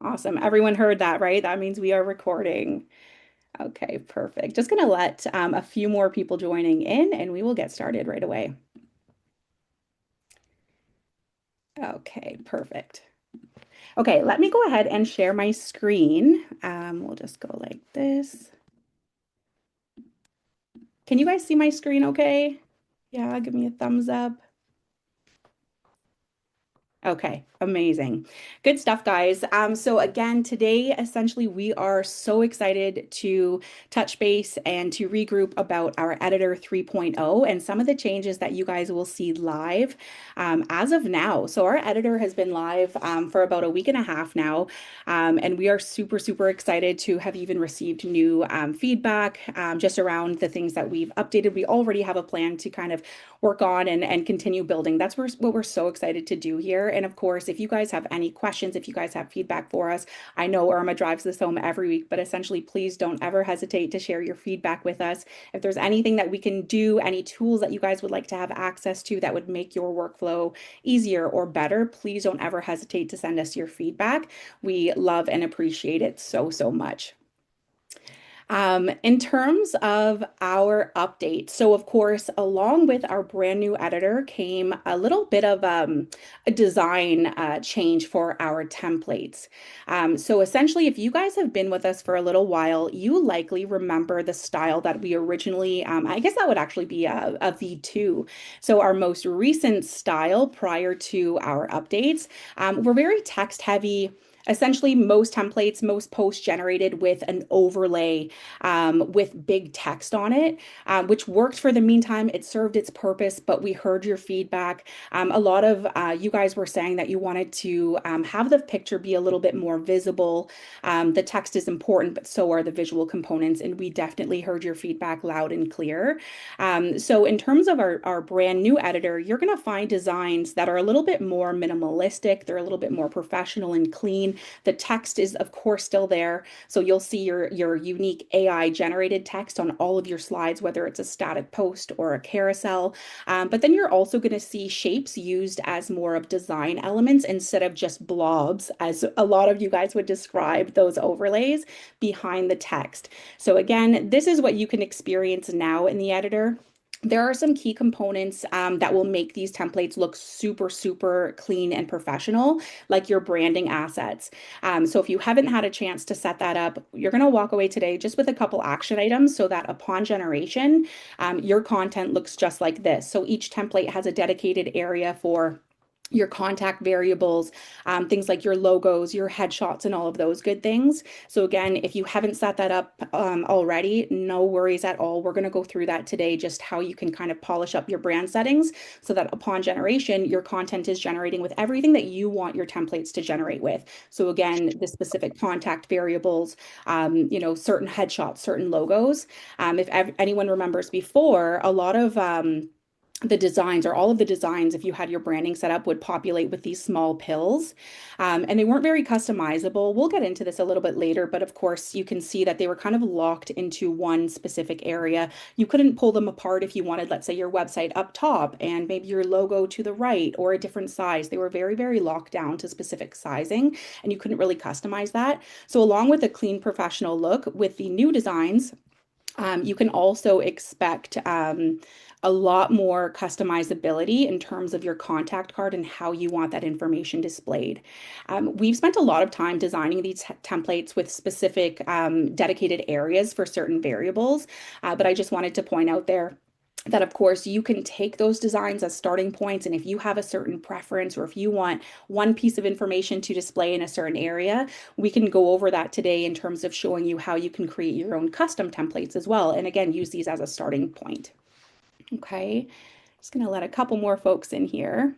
Awesome. Everyone heard that, right? That means we are recording. Okay, perfect. Just gonna let a few more people joining in and we will get started right away. Okay, perfect. Okay, let me go ahead and share my screen. We'll just go like this. Can you guys see my screen okay? Yeah, give me a thumbs up. Okay, amazing. Good stuff, guys. So again, today, essentially, we are so excited to touch base and to regroup about our Editor 3.0 and some of the changes that you guys will see live as of now. So our editor has been live for about a week and a half now, and we are super, super excited to have even received new feedback just around the things that we've updated. We already have a plan to kind of work on and continue building. That's what we're so excited to do here. And of course, if you guys have any questions, if you guys have feedback for us, I know Irma drives this home every week, but essentially, please don't ever hesitate to share your feedback with us. If there's anything that we can do, any tools that you guys would like to have access to that would make your workflow easier or better, please don't ever hesitate to send us your feedback. We love and appreciate it so, so much. In terms of our update, so of course, along with our brand new editor came a little bit of a design change for our templates. So essentially, if you guys have been with us for a little while, you likely remember the style that we originally, I guess that would actually be a V2. So our most recent style prior to our updates, we're very text heavy. Essentially, most templates, most posts generated with an overlay with big text on it, which worked for the meantime. It served its purpose, but we heard your feedback. A lot of you guys were saying that you wanted to have the picture be a little bit more visible. The text is important, but so are the visual components, and we definitely heard your feedback loud and clear. So in terms of our brand new editor, you're going to find designs that are a little bit more minimalistic. They're a little bit more professional and clean. The text is, of course, still there. So you'll see your unique AI generated text on all of your slides, whether it's a static post or a carousel. But then you're also going to see shapes used as more of design elements instead of just blobs, as a lot of you guys would describe those overlays behind the text. So again, this is what you can experience now in the editor. There are some key components that will make these templates look super, super clean and professional, like your branding assets. So if you haven't had a chance to set that up, you're going to walk away today just with a couple action items so that upon generation, your content looks just like this. So each template has a dedicated area for your contact variables, things like your logos, your headshots, and all of those good things. So again, if you haven't set that up already, no worries at all. We're going to go through that today, just how you can kind of polish up your brand settings so that upon generation, your content is generating with everything that you want your templates to generate with. So again, the specific contact variables, certain headshots, certain logos. If anyone remembers before, a lot of the designs or all of the designs, if you had your branding set up, would populate with these small pills. And they weren't very customizable. We'll get into this a little bit later, but of course, you can see that they were kind of locked into one specific area. You couldn't pull them apart if you wanted, let's say, your website up top and maybe your logo to the right or a different size. They were very, very locked down to specific sizing, and you couldn't really customize that. So, along with a clean professional look, with the new designs, you can also expect a lot more customizability in terms of your contact card and how you want that information displayed. We've spent a lot of time designing these templates with specific dedicated areas for certain variables, but I just wanted to point out there that of course you can take those designs as starting points, and if you have a certain preference or if you want one piece of information to display in a certain area, we can go over that today in terms of showing you how you can create your own custom templates as well, and again use these as a starting point. Okay, just going to let a couple more folks in here.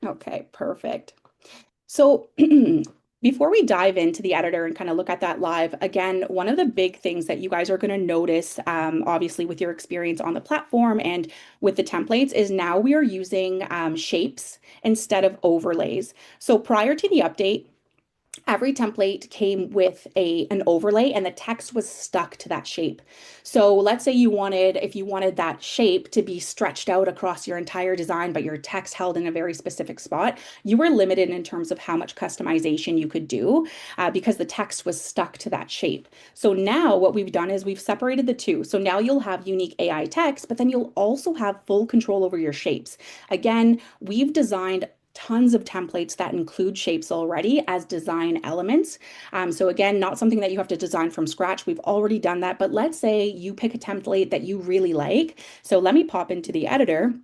Okay, perfect. So before we dive into the editor and kind of look at that live, again, one of the big things that you guys are going to notice, obviously with your experience on the platform and with the templates, is now we are using shapes instead of overlays. So prior to the update, Every template came with an overlay and the text was stuck to that shape. So let's say if you wanted that shape to be stretched out across your entire design, but your text held in a very specific spot, you were limited in terms of how much customization you could do because the text was stuck to that shape. So now what we've done is we've separated the two. So now you'll have unique AI text, but then you'll also have full control over your shapes. Again, we've designed tons of templates that include shapes already as design elements. So again, not something that you have to design from scratch. We've already done that, but let's say you pick a template that you really like. So let me pop into the editor.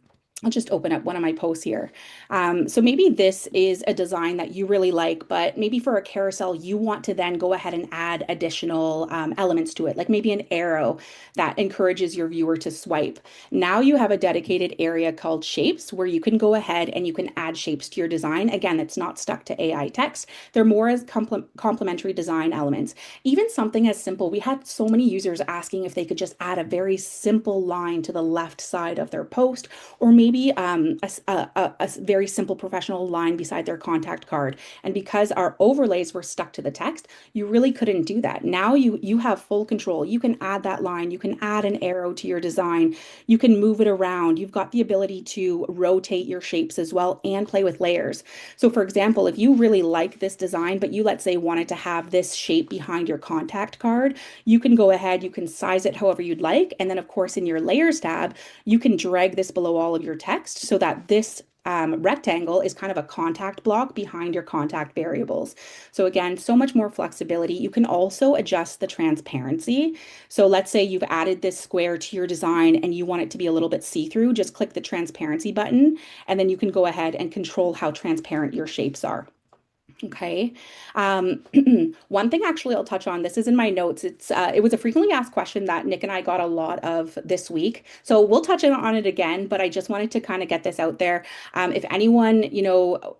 I'll just open up one of my posts here. So maybe this is a design that you really like, but maybe for a carousel, you want to then go ahead and add additional elements to it, like maybe an arrow that encourages your viewer to swipe. Now you have a dedicated area called shapes where you can go ahead and you can add shapes to your design. Again, it's not stuck to AI text. They're more as complementary design elements. Even something as simple, we had so many users asking if they could just add a very simple line to the left side of their post, or maybe a very simple professional line beside their contact card. And because our overlays were stuck to the text, you really couldn't do that. Now you have full control. You can add that line, you can add an arrow to your design, you can move it around. You've got the ability to rotate your shapes as well and play with layers. So for example, if you really like this design, but you, let's say, wanted to have this shape behind your contact card, you can go ahead, you can size it however you'd like. And then of course in your layers tab, you can drag this below all of your text so that this rectangle is kind of a contact block behind your contact variables. So again, so much more flexibility. You can also adjust the transparency. So let's say you've added this square to your design and you want it to be a little bit see-through, just click the transparency button, and then you can go ahead and control how transparent your shapes are. Okay. Um, One thing actually I'll touch on, this is in my notes. It was a frequently asked question that Nick and I got a lot of this week. So we'll touch on it again, but I just wanted to kind of get this out there. If anyone,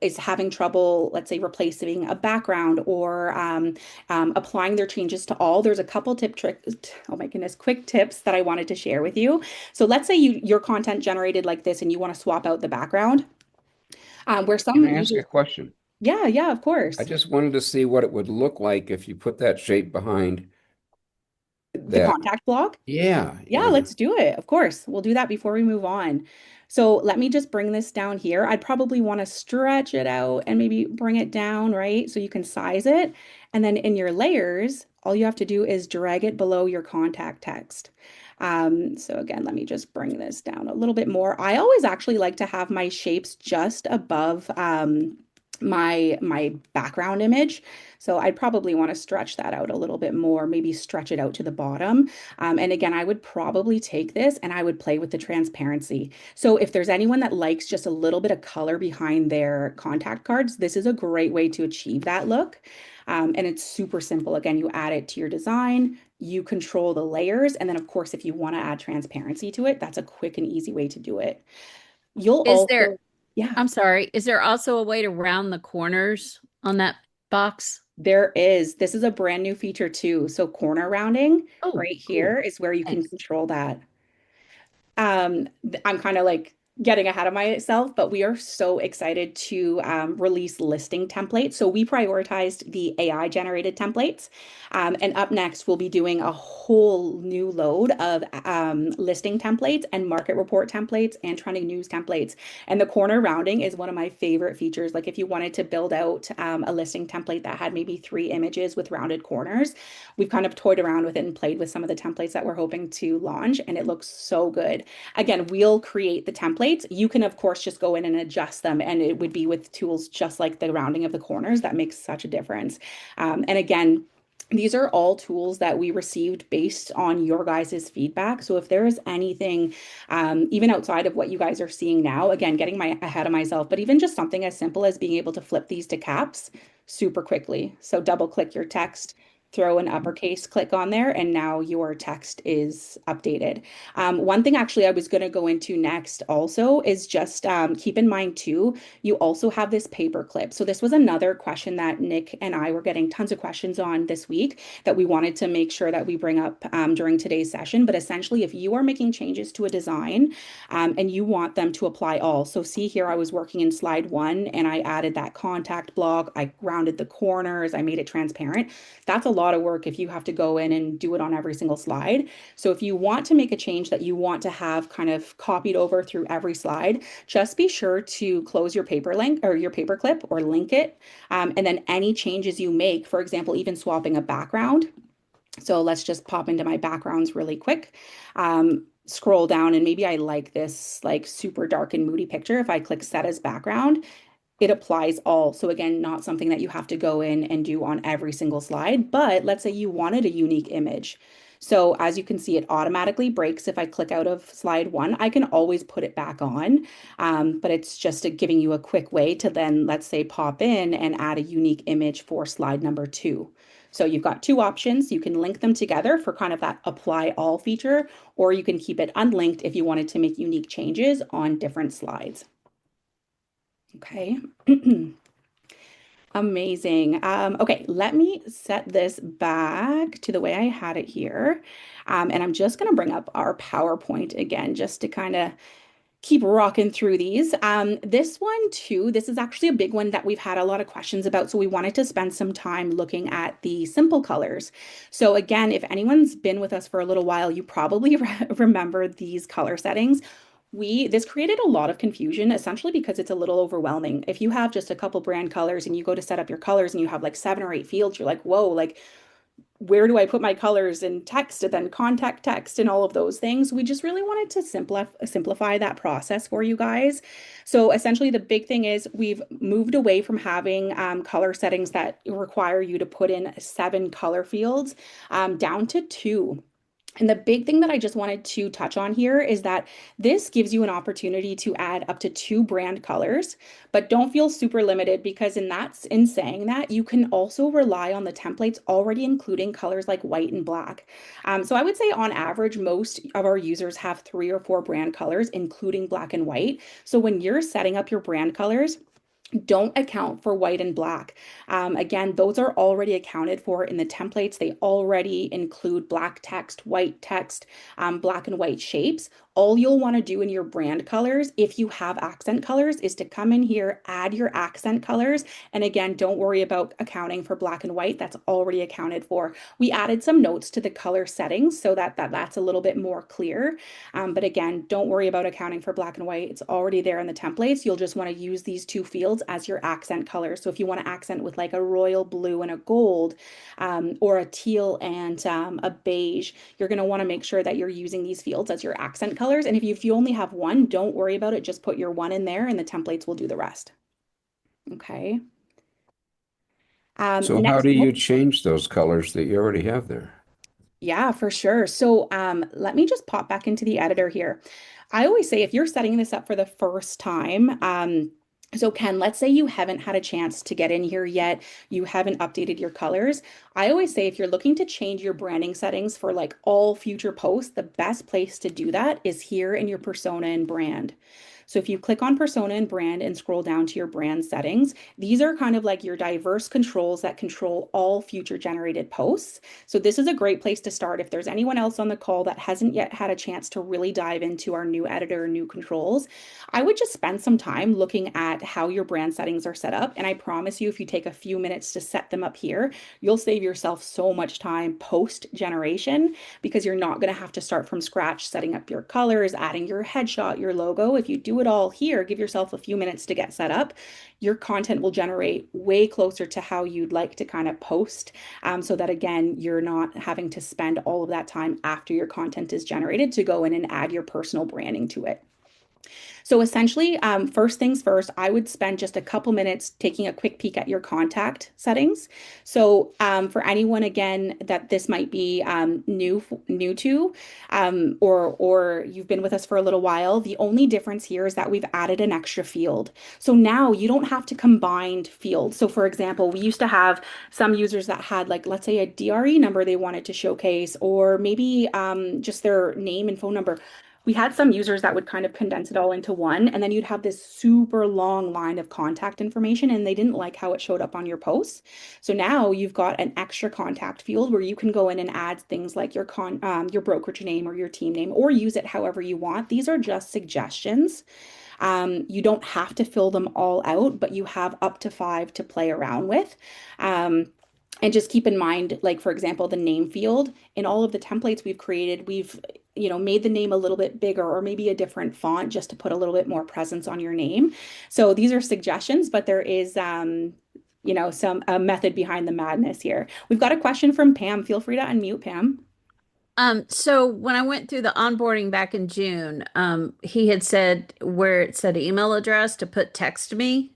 is having trouble, let's say replacing a background or applying their changes to all, there's a couple oh my goodness, quick tips that I wanted to share with you. So let's say your content generated like this and you want to swap out the background. Where Can some I ask users, a question? yeah, yeah, of I course. just wanted to see what it would look like if you put that shape behind The that. contact block? Yeah, Yeah, yeah. let's do it. Of course. We'll do that before we move on. So let me just bring this down here. I'd probably want to stretch it out and maybe bring it down, right? So you can size it. And then in your layers, all you have to do is drag it below your contact text. So again, let me just bring this down a little bit more. I always actually like to have my shapes just above my background image. So I'd probably want to stretch that out a little bit more, maybe stretch it out to the bottom. And again, I would probably take this and I would play with the transparency. So if there's anyone that likes just a little bit of color behind their contact cards, this is a great way to achieve that look. And it's super simple. Again, you add it to your design, you control the layers, and then of course, if you want to add transparency to it, that's a quick and easy way to do it. You'll Is there, also, yeah. I'm sorry, is there also a way to round the corners on that box? There is. This is a brand new feature too. So corner rounding Oh, right cool. here is where you can Thanks. control that. I'm kind of like getting ahead of myself, but we are so excited to release listing templates. So we prioritized the AI generated templates. And up next, we'll be doing a whole new load of listing templates and market report templates and trending news templates. And the corner rounding is one of my favorite features. Like if you wanted to build out a listing template that had maybe 3 images with rounded corners, we've kind of toyed around with it and played with some of the templates that we're hoping to launch, and it looks so good. Again, we'll create the templates. You can, of course, just go in and adjust them, and it would be with tools just like the rounding of the corners that makes such a difference. And again, these are all tools that we received based on your guys' feedback. So if there is anything, even outside of what you guys are seeing now, again, getting ahead of myself, but even just something as simple as being able to flip these to caps super quickly. So double click your text, throw an uppercase click on there, and now your text is updated. One thing actually I was going to go into next also is just keep in mind too, you also have this paper clip. So this was another question that Nick and I were getting tons of questions on this week that we wanted to make sure that we bring up during today's session. But essentially, if you are making changes to a design and you want them to apply all, so see here, I was working in slide 1 and I added that contact block, I rounded the corners, I made it transparent. That's a lot of work if you have to go in and do it on every single slide. So if you want to make a change that you want to have kind of copied over through every slide, just be sure to close your paper link or your paper clip or link it. And then any changes you make, for example, even swapping a background. So let's just pop into my backgrounds really quick. Scroll down and maybe I like this like super dark and moody picture. If I click set as background, it applies all. So again, not something that you have to go in and do on every single slide, but let's say you wanted a unique image. So as you can see, it automatically breaks if I click out of slide 1. I can always put it back on, but it's just giving you a quick way to then, let's say, pop in and add a unique image for slide number 2. So you've got 2 options. You can link them together for kind of that apply all feature, or you can keep it unlinked if you wanted to make unique changes on different slides. Okay. Amazing. Okay, let me set this back to the way I had it here. And I'm just going to bring up our PowerPoint again, just to kind of keep rocking through these. This one too, this is actually a big one that we've had a lot of questions about. So we wanted to spend some time looking at the simple colors. So again, if anyone's been with us for a little while, you probably remember these color settings. This created a lot of confusion essentially because it's a little overwhelming. If you have just a couple brand colors and you go to set up your colors and you have like 7 or 8 fields, you're like, whoa, like where do I put my colors and text and then contact text and all of those things? We just really wanted to simplify that process for you guys. So essentially the big thing is we've moved away from having color settings that require you to put in 7 color fields down to 2. And the big thing that I just wanted to touch on here is that this gives you an opportunity to add up to 2 brand colors, but don't feel super limited because in saying that, you can also rely on the templates already including colors like white and black. So I would say on average, most of our users have 3 or 4 brand colors, including black and white. So when you're setting up your brand colors, don't account for white and black. Again, those are already accounted for in the templates. They already include black text, white text, black and white shapes. All you'll want to do in your brand colors, if you have accent colors, is to come in here, add your accent colors. And again, don't worry about accounting for black and white. That's already accounted for. We added some notes to the color settings so that's a little bit more clear. But again, don't worry about accounting for black and white. It's already there in the templates. You'll just want to use these 2 fields as your accent colors. So if you want to accent with like a royal blue and a gold, or a teal and a beige, you're going to want to make sure that you're using these fields as your accent colors. And if you only have one, don't worry about it. Just put your one in there and the templates will do the rest. Okay. So how Next. do you change those colors that you already have there? Yeah, for sure. So let me just pop back into the editor here. I always say if you're setting this up for the first time, so Ken, let's say you haven't had a chance to get in here yet, you haven't updated your colors. I always say if you're looking to change your branding settings for like all future posts, the best place to do that is here in your persona and brand. So if you click on persona and brand and scroll down to your brand settings, these are kind of like your diverse controls that control all future generated posts. So this is a great place to start. If there's anyone else on the call that hasn't yet had a chance to really dive into our new editor, new controls, I would just spend some time looking at how your brand settings are set up. And I promise you, if you take a few minutes to set them up here, you'll save yourself so much time post generation because you're not going to have to start from scratch setting up your colors, adding your headshot, your logo. If you do it all here, give yourself a few minutes to get set up, your content will generate way closer to how you'd like to kind of post, so that again, you're not having to spend all of that time after your content is generated to go in and add your personal branding to it. So essentially, first things first, I would spend just a couple minutes taking a quick peek at your contact settings. So for anyone again that this might be new to, or you've been with us for a little while, the only difference here is that we've added an extra field. So now you don't have to combine fields. So for example, we used to have some users that had like, let's say a DRE number they wanted to showcase, or maybe just their name and phone number. We had some users that would kind of condense it all into one, and then you'd have this super long line of contact information, and they didn't like how it showed up on your posts. So now you've got an extra contact field where you can go in and add things like your brokerage name or your team name, or use it however you want. These are just suggestions. You don't have to fill them all out, but you have up to 5 to play around with. And just keep in mind, like for example, the name field in all of the templates we've created, we've made the name a little bit bigger or maybe a different font just to put a little bit more presence on your name. So these are suggestions, but there is some a method behind the madness here. We've got a question from Pam. Feel free to unmute, Pam. So when I went through the onboarding back in June, he had said where it said email address to put text me,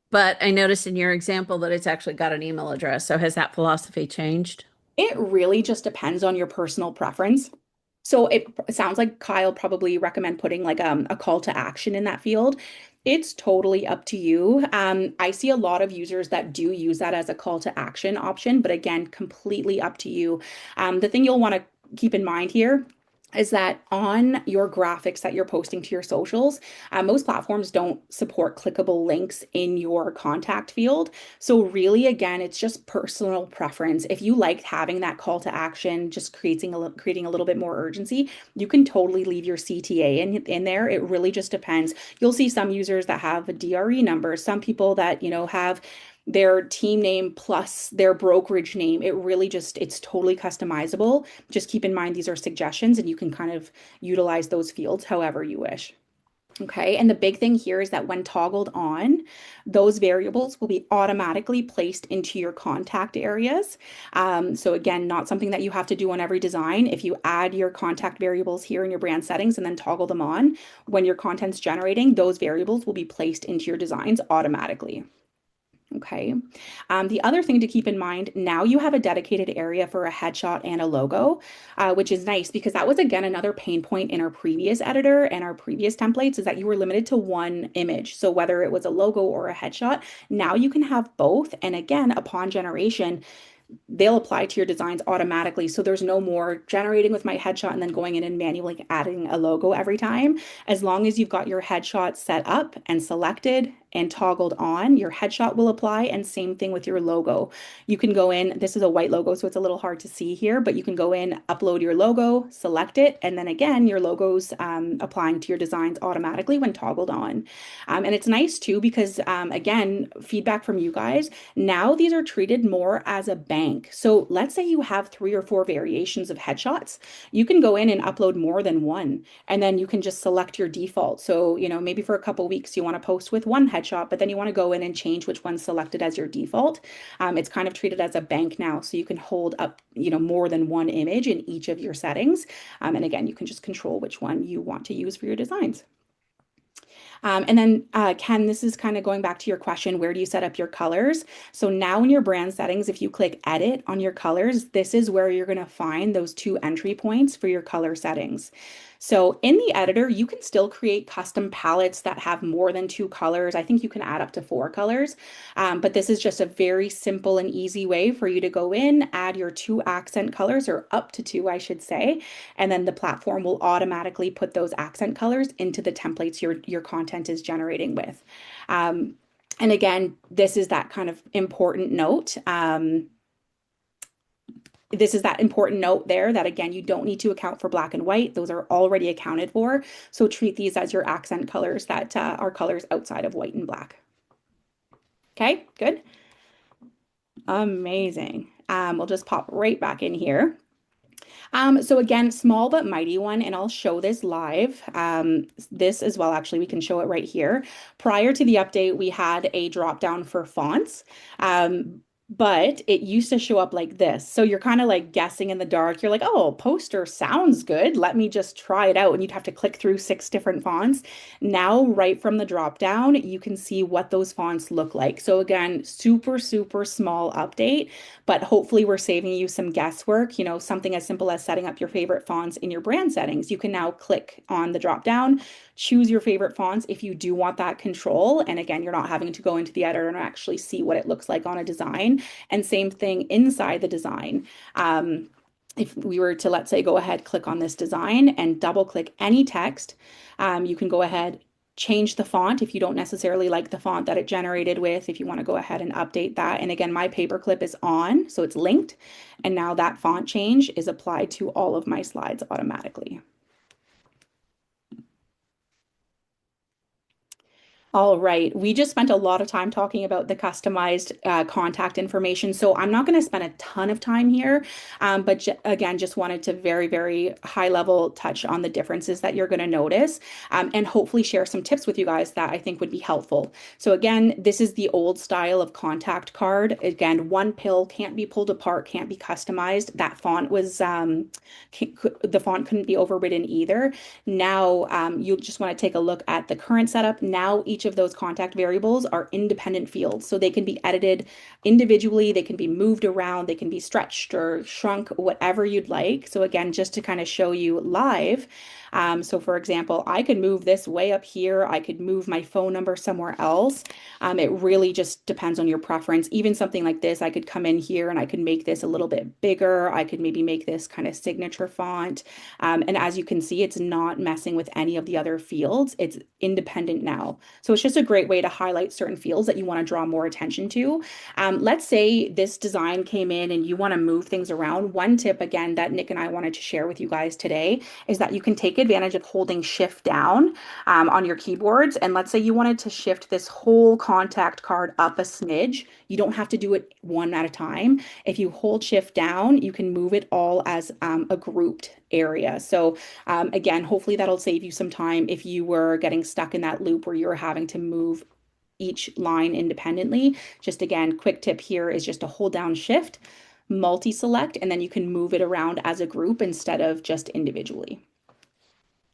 but I noticed in your example that it's actually got an email address. So has that philosophy changed? It really just depends on your personal preference. So it sounds like Kyle probably recommend putting like a call to action in that field. It's totally up to you. I see a lot of users that do use that as a call to action option, but again, completely up to you. The thing you'll want to keep in mind here is that on your graphics that you're posting to your socials, most platforms don't support clickable links in your contact field. So really, again, it's just personal preference. If you liked having that call to action, just creating a little bit more urgency, you can totally leave your CTA in there. It really just depends. You'll see some users that have a DRE number, some people that, have their team name plus their brokerage name. It's totally customizable. Just keep in mind these are suggestions and you can kind of utilize those fields however you wish. Okay, and the big thing here is that when toggled on, those variables will be automatically placed into your contact areas. So again, not something that you have to do on every design. If you add your contact variables here in your brand settings and then toggle them on, when your content's generating, those variables will be placed into your designs automatically. Okay. The other thing to keep in mind, now you have a dedicated area for a headshot and a logo, which is nice because that was, again, another pain point in our previous editor and our previous templates is that you were limited to one image. So whether it was a logo or a headshot, now you can have both. And again, upon generation, they'll apply to your designs automatically. So there's no more generating with my headshot and then going in and manually adding a logo every time. As long as you've got your headshot set up and selected and toggled on, your headshot will apply, and same thing with your logo. You can go in, this is a white logo, so it's a little hard to see here, but you can go in, upload your logo, select it, and then again, your logo's applying to your designs automatically when toggled on. And it's nice too because, again, feedback from you guys, now these are treated more as a bank. So let's say you have 3 or 4 variations of headshots. You can go in and upload more than one, and then you can just select your default. So, maybe for a couple weeks you want to post with one headshot, but then you want to go in and change which one's selected as your default. It's kind of treated as a bank now, so you can hold up, more than one image in each of your settings. And again, you can just control which one you want to use for your designs. And then Ken, this is kind of going back to your question, where do you set up your colors? So now in your brand settings, if you click edit on your colors, this is where you're going to find those 2 entry points for your color settings. So in the editor, you can still create custom palettes that have more than 2 colors. I think you can add up to 4 colors, but this is just a very simple and easy way for you to go in, add your 2 accent colors, or up to 2, I should say, and then the platform will automatically put those accent colors into the templates your content is generating with. And again, this is that kind of important note. This is that important note there that, again, you don't need to account for black and white. Those are already accounted for. So treat these as your accent colors that are colors outside of white and black. Okay, good. Amazing. We'll just pop right back in here. So again, small but mighty one, and I'll show this live. This as well, actually, we can show it right here. Prior to the update, we had a drop down for fonts. but it used to show up like this. So you're kind of like guessing in the dark. You're like, oh, poster sounds good. Let me just try it out. And you'd have to click through 6 different fonts. Now, right from the drop down, you can see what those fonts look like. So again, super, super small update, but hopefully we're saving you some guesswork. Something as simple as setting up your favorite fonts in your brand settings. You can now click on the drop down, choose your favorite fonts if you do want that control. And again, you're not having to go into the editor and actually see what it looks like on a design. And same thing inside the design. If we were to, let's say, go ahead, click on this design and double click any text, you can go ahead, change the font if you don't necessarily like the font that it generated with, if you want to go ahead and update that. And again, my paperclip is on, so it's linked. And now that font change is applied to all of my slides automatically. All right. We just spent a lot of time talking about the customized contact information. So I'm not going to spend a ton of time here, but again, just wanted to very, very high level touch on the differences that you're going to notice and hopefully share some tips with you guys that I think would be helpful. So again, this is the old style of contact card. Again, one pill can't be pulled apart, can't be customized. That font was, the font couldn't be overridden either. Now, you just want to take a look at the current setup. Now, each of those contact variables are independent fields, so they can be edited individually, they can be moved around, they can be stretched or shrunk, whatever you'd like. So again, just to kind of show you live, so for example, I could move this way up here, I could move my phone number somewhere else. It really just depends on your preference. Even something like this, I could come in here and I could make this a little bit bigger. I could maybe make this kind of signature font. And as you can see, it's not messing with any of the other fields. It's independent now. So it's just a great way to highlight certain fields that you want to draw more attention to. Let's say this design came in and you want to move things around. One tip, again, that Nick and I wanted to share with you guys today is that you can take advantage of holding shift down on your keyboards. And let's say you wanted to shift this whole contact card up a smidge. You don't have to do it one at a time. If you hold shift down, you can move it all as a grouped area. So again, hopefully that'll save you some time if you were getting stuck in that loop where you were having to move each line independently. Just again, quick tip here is just to hold down shift, multi-select, and then you can move it around as a group instead of just individually.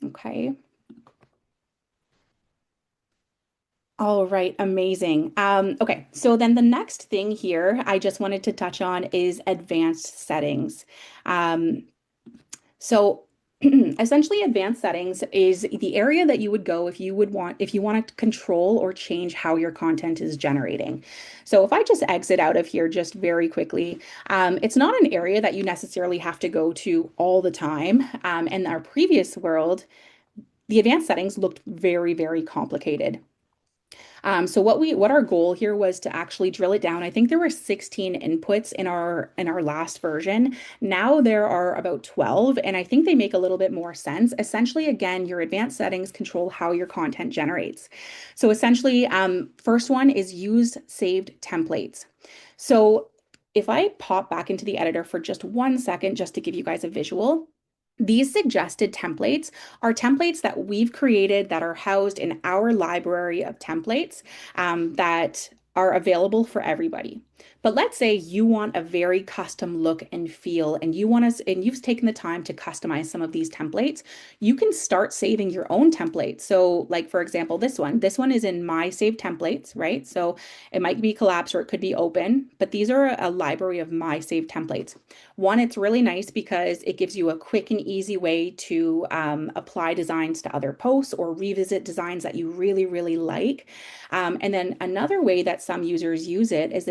Okay. All right, amazing. Okay, so then the next thing here I just wanted to touch on is advanced settings. So essentially advanced settings is the area that you would go if you want to control or change how your content is generating. So if I just exit out of here just very quickly, it's not an area that you necessarily have to go to all the time. In our previous world, the advanced settings looked very, very complicated. So what our goal here was to actually drill it down. I think there were 16 inputs in our last version. Now there are about 12, and I think they make a little bit more sense. Essentially, again, your advanced settings control how your content generates. So essentially, first one is use saved templates. So if I pop back into the editor for just 1 second, just to give you guys a visual, these suggested templates are templates that we've created that are housed in our library of templates that are available for everybody. But let's say you want a very custom look and feel, and you've taken the time to customize some of these templates. You can start saving your own templates. So, like for example, this one is in my saved templates, right? So it might be collapsed or it could be open, but these are a library of my saved templates. One, it's really nice because it gives you a quick and easy way to apply designs to other posts or revisit designs that you really, really like. And then another way that some users use it is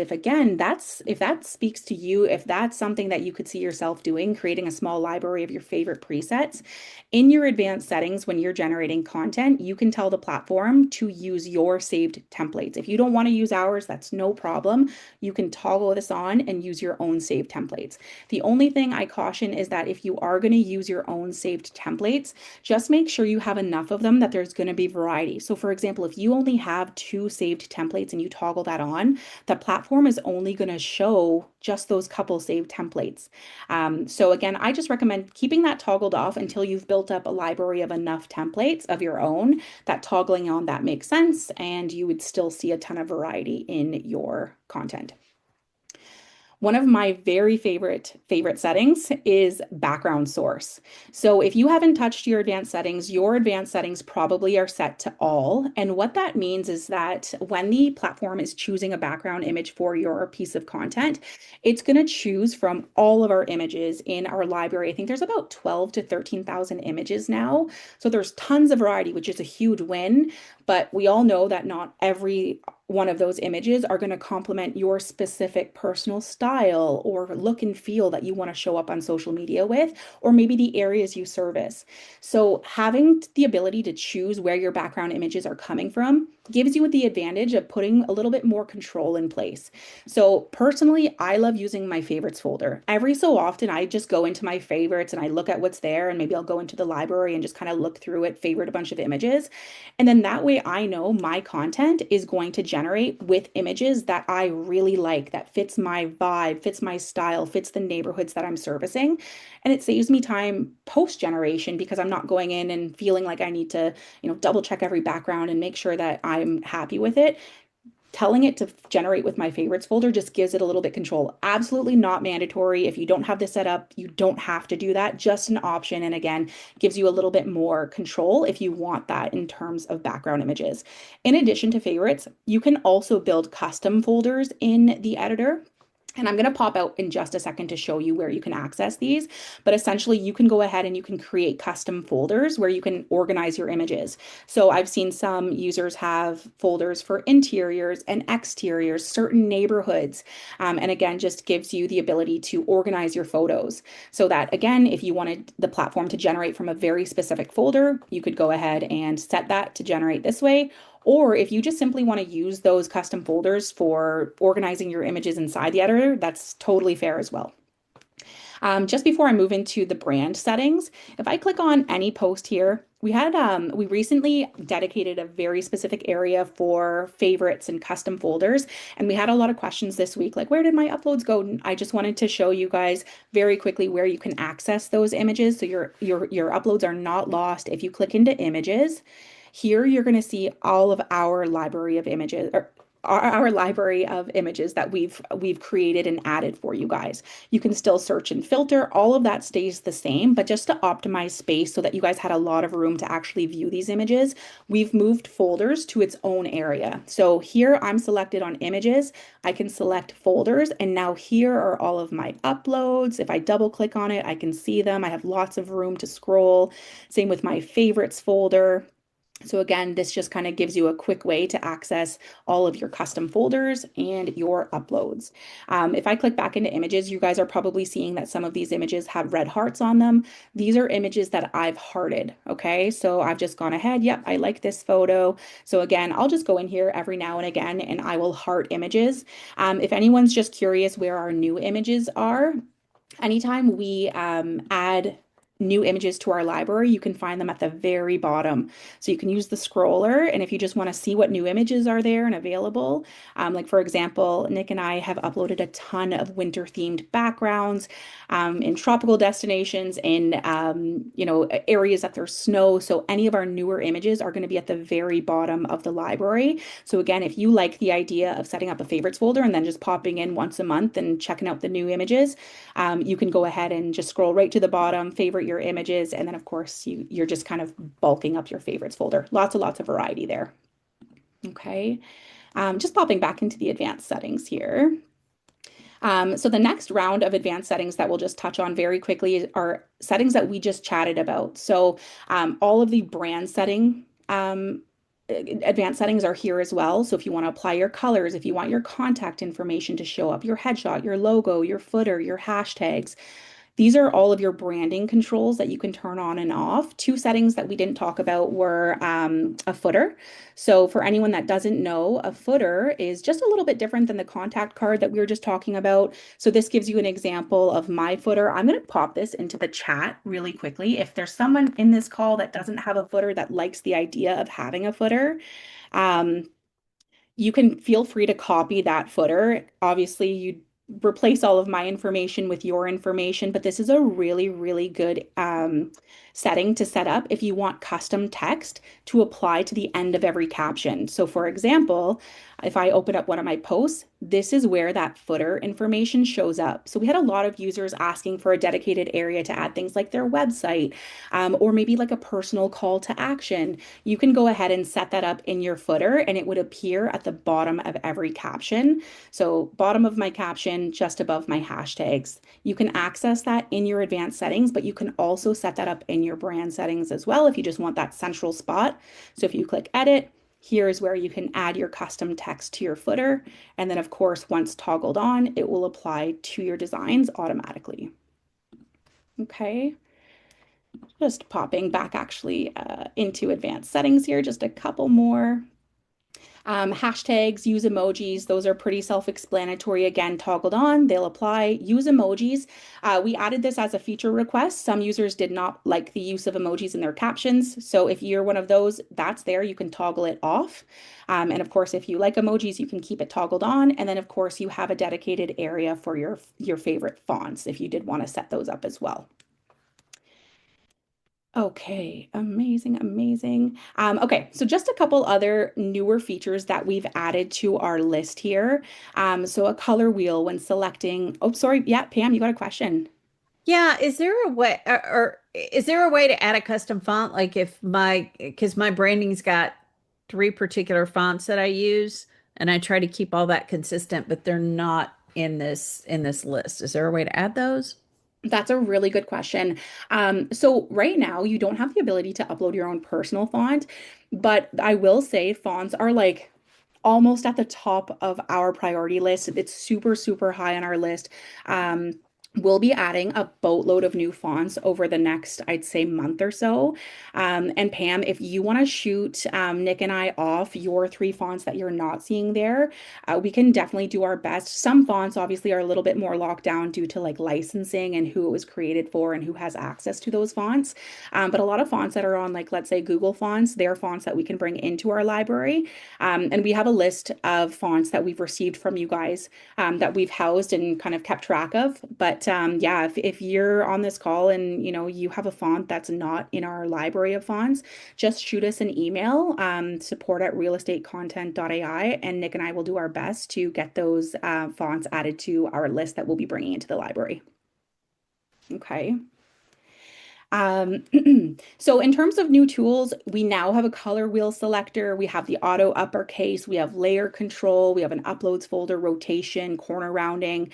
if that speaks to you, if that's something that you could see yourself doing, creating a small library of your favorite presets in your advanced settings when you're generating content, you can tell the platform to use your saved templates. If you don't want to use ours, that's no problem. You can toggle this on and use your own saved templates. The only thing I caution is that if you are going to use your own saved templates, just make sure you have enough of them that there's going to be variety. So for example, if you only have 2 saved templates and you toggle that on, the platform is only going to show just those couple saved templates. So again, I just recommend keeping that toggled off until you've built up a library of enough templates of your own that toggling on that makes sense, and you would still see a ton of variety in your content. One of my very favorite settings is background source. So if you haven't touched your advanced settings probably are set to all. And what that means is that when the platform is choosing a background image for your piece of content, it's going to choose from all of our images in our library. I think there's about 12 to 13,000 images now. So there's tons of variety, which is a huge win. But we all know that not every one of those images are going to complement your specific personal style or look and feel that you want to show up on social media with, or maybe the areas you service. So having the ability to choose where your background images are coming from gives you the advantage of putting a little bit more control in place. So personally, I love using my favorites folder. Every so often, I just go into my favorites and I look at what's there, and maybe I'll go into the library and just kind of look through it, favorite a bunch of images. And then that way I know my content is going to generate with images that I really like, that fits my vibe, fits my style, fits the neighborhoods that I'm servicing. And it saves me time post generation because I'm not going in and feeling like I need to, double check every background and make sure that I'm happy with it. Telling it to generate with my favorites folder just gives it a little bit control. Absolutely not mandatory. If you don't have this set up, you don't have to do that. Just an option. And again, gives you a little bit more control if you want that in terms of background images. In addition to favorites, you can also build custom folders in the editor. And I'm going to pop out in just a second to show you where you can access these. But essentially, you can go ahead and you can create custom folders where you can organize your images. So I've seen some users have folders for interiors and exteriors, certain neighborhoods. And again, just gives you the ability to organize your photos. So that, again, if you wanted the platform to generate from a very specific folder, you could go ahead and set that to generate this way. Or if you just simply want to use those custom folders for organizing your images inside the editor, that's totally fair as well. Just before I move into the brand settings, if I click on any post here, we recently dedicated a very specific area for favorites and custom folders, and we had a lot of questions this week, like where did my uploads go? And I just wanted to show you guys very quickly where you can access those images, so your uploads are not lost. If you click into images, here you're going to see all of our library of images, or our library of images that we've created and added for you guys. You can still search and filter. All of that stays the same, but just to optimize space so that you guys had a lot of room to actually view these images, we've moved folders to its own area. So here I'm selected on images. I can select folders, and now here are all of my uploads. If I double click on it, I can see them. I have lots of room to scroll. Same with my favorites folder. So again, this just kind of gives you a quick way to access all of your custom folders and your uploads. If I click back into images, you guys are probably seeing that some of these images have red hearts on them. These are images that I've hearted, okay? So I've just gone ahead, yep, I like this photo. So again, I'll just go in here every now and again and I will heart images. If anyone's just curious where our new images are, anytime we add new images to our library, you can find them at the very bottom. So you can use the scroller, and if you just want to see what new images are there and available, like for example, Nick and I have uploaded a ton of winter themed backgrounds in tropical destinations, in areas that there's snow. So any of our newer images are going to be at the very bottom of the library. So again, if you like the idea of setting up a favorites folder and then just popping in once a month and checking out the new images, you can go ahead and just scroll right to the bottom, favorite your images, and then of course you're just kind of bulking up your favorites folder. Lots of variety there. Okay, just popping back into the advanced settings here. So the next round of advanced settings that we'll just touch on very quickly are settings that we just chatted about. So all of the brand setting advanced settings are here as well. So if you want to apply your colors, if you want your contact information to show up, your headshot, your logo, your footer, your hashtags, these are all of your branding controls that you can turn on and off. Two settings that we didn't talk about were a footer. So for anyone that doesn't know, a footer is just a little bit different than the contact card that we were just talking about. So this gives you an example of my footer. I'm going to pop this into the chat really quickly. If there's someone in this call that doesn't have a footer that likes the idea of having a footer, you can feel free to copy that footer. Obviously, you replace all of my information with your information, but this is a really good setting to set up if you want custom text to apply to the end of every caption. So for example, if I open up one of my posts, this is where that footer information shows up. So we had a lot of users asking for a dedicated area to add things like their website, or maybe like a personal call to action. You can go ahead and set that up in your footer and it would appear at the bottom of every caption. So bottom of my caption, just above my hashtags. You can access that in your advanced settings, but you can also set that up in your brand settings as well if you just want that central spot. So if you click edit, here's where you can add your custom text to your footer. And then of course, once toggled on, it will apply to your designs automatically. Okay. Just popping back actually into advanced settings here, just a couple more. Hashtags, use emojis, those are pretty self-explanatory. Again, toggled on, they'll apply. Use emojis. We added this as a feature request. Some users did not like the use of emojis in their captions. So if you're one of those, that's there. You can toggle it off. And of course, if you like emojis, you can keep it toggled on. And then of course, you have a dedicated area for your favorite fonts if you did want to set those up as well. Okay, amazing, amazing. Okay, so just a couple other newer features that we've added to our list here. So a color wheel when selecting. Oh, sorry. Yeah, Pam, you got a question. Yeah, is there a way or is there a way to add a custom font? Like if because my branding's got three particular fonts that I use and I try to keep all that consistent, but they're not in this list. Is there a way to add those? That's a really good question. So right now you don't have the ability to upload your own personal font, but I will say fonts are like almost at the top of our priority list. It's super, super high on our list. We'll be adding a boatload of new fonts over the next, I'd say, month or so. And Pam, if you want to shoot Nick and I off your three fonts that you're not seeing there, we can definitely do our best. Some fonts obviously are a little bit more locked down due to like licensing and who it was created for and who has access to those fonts. But a lot of fonts that are on like, let's say Google fonts, they're fonts that we can bring into our library. And we have a list of fonts that we've received from you guys that we've housed and kind of kept track of. But yeah, if you're on this call and you have a font that's not in our library of fonts, just shoot us an email, support@realestatecontent.ai, and Nick and I will do our best to get those fonts added to our list that we'll be bringing into the library. Okay. Um, so in terms of new tools, we now have a color wheel selector. We have the auto uppercase. We have layer control. We have an uploads folder rotation, corner rounding,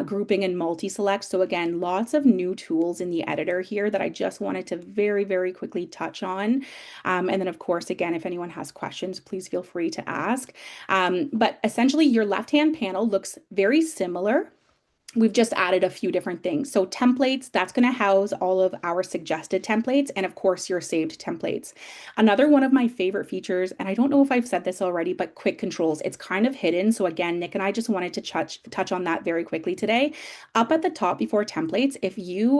grouping, and multi-select. So again, lots of new tools in the editor here that I just wanted to very, very quickly touch on. And then of course, again, if anyone has questions, please feel free to ask. But essentially your left-hand panel looks very similar. We've just added a few different things. So templates, that's going to house all of our suggested templates and of course your saved templates. Another one of my favorite features, and I don't know if I've said this already, but quick controls. It's kind of hidden. So again, Nick and I just wanted to touch on that very quickly today. Up at the top before templates,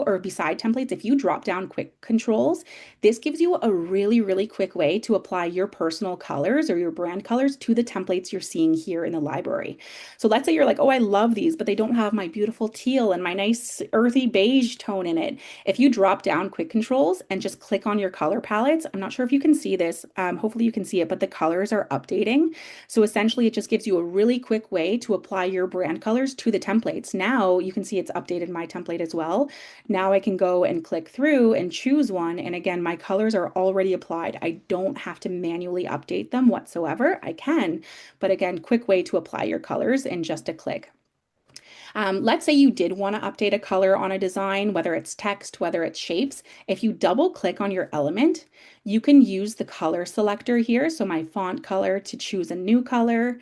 or beside templates, if you drop down quick controls, this gives you a really, really quick way to apply your personal colors or your brand colors to the templates you're seeing here in the library. So let's say you're like, oh, I love these, but they don't have my beautiful teal and my nice earthy beige tone in it. If you drop down quick controls and just click on your color palettes, I'm not sure if you can see this, hopefully you can see it, but the colors are updating. So essentially it just gives you a really quick way to apply your brand colors to the templates. Now you can see it's updated my template as well. Now I can go and click through and choose one. And again, my colors are already applied. I don't have to manually update them whatsoever. I can, but again, quick way to apply your colors in just a click. Let's say you did want to update a color on a design, whether it's text, whether it's shapes. If you double click on your element, you can use the color selector here. So my font color to choose a new color.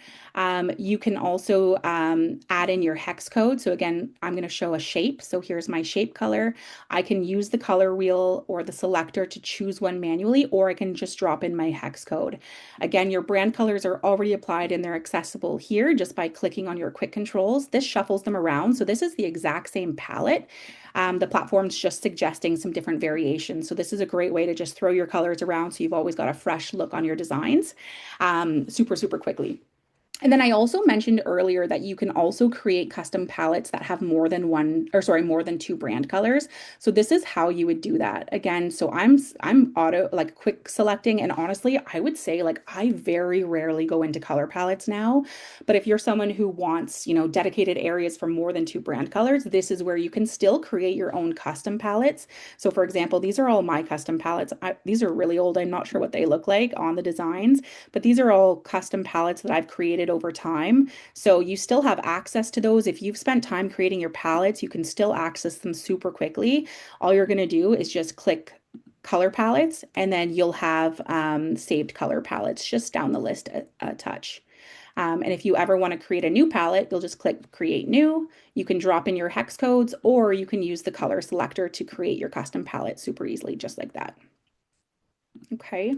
You can also add in your hex code. So again, I'm going to show a shape. So here's my shape color. I can use the color wheel or the selector to choose one manually, or I can just drop in my hex code. Again, your brand colors are already applied and they're accessible here just by clicking on your quick controls. This shuffles them around. So this is the exact same palette. The platform's just suggesting some different variations. So this is a great way to just throw your colors around so you've always got a fresh look on your designs super, super quickly. And then I also mentioned earlier that you can also create custom palettes that have more than one, or sorry, more than two brand colors. So this is how you would do that. Again, so I'm auto like quick selecting, and honestly, I would say like I very rarely go into color palettes now. But if you're someone who wants, dedicated areas for more than two brand colors, this is where you can still create your own custom palettes. So for example, these are all my custom palettes. These are really old. I'm not sure what they look like on the designs, but these are all custom palettes that I've created over time. So you still have access to those. If you've spent time creating your palettes, you can still access them super quickly. All you're going to do is just click color palettes, and then you'll have saved color palettes just down the list a touch. And if you ever want to create a new palette, you'll just click create new. You can drop in your hex codes, or you can use the color selector to create your custom palette super easily, just like that. Okay.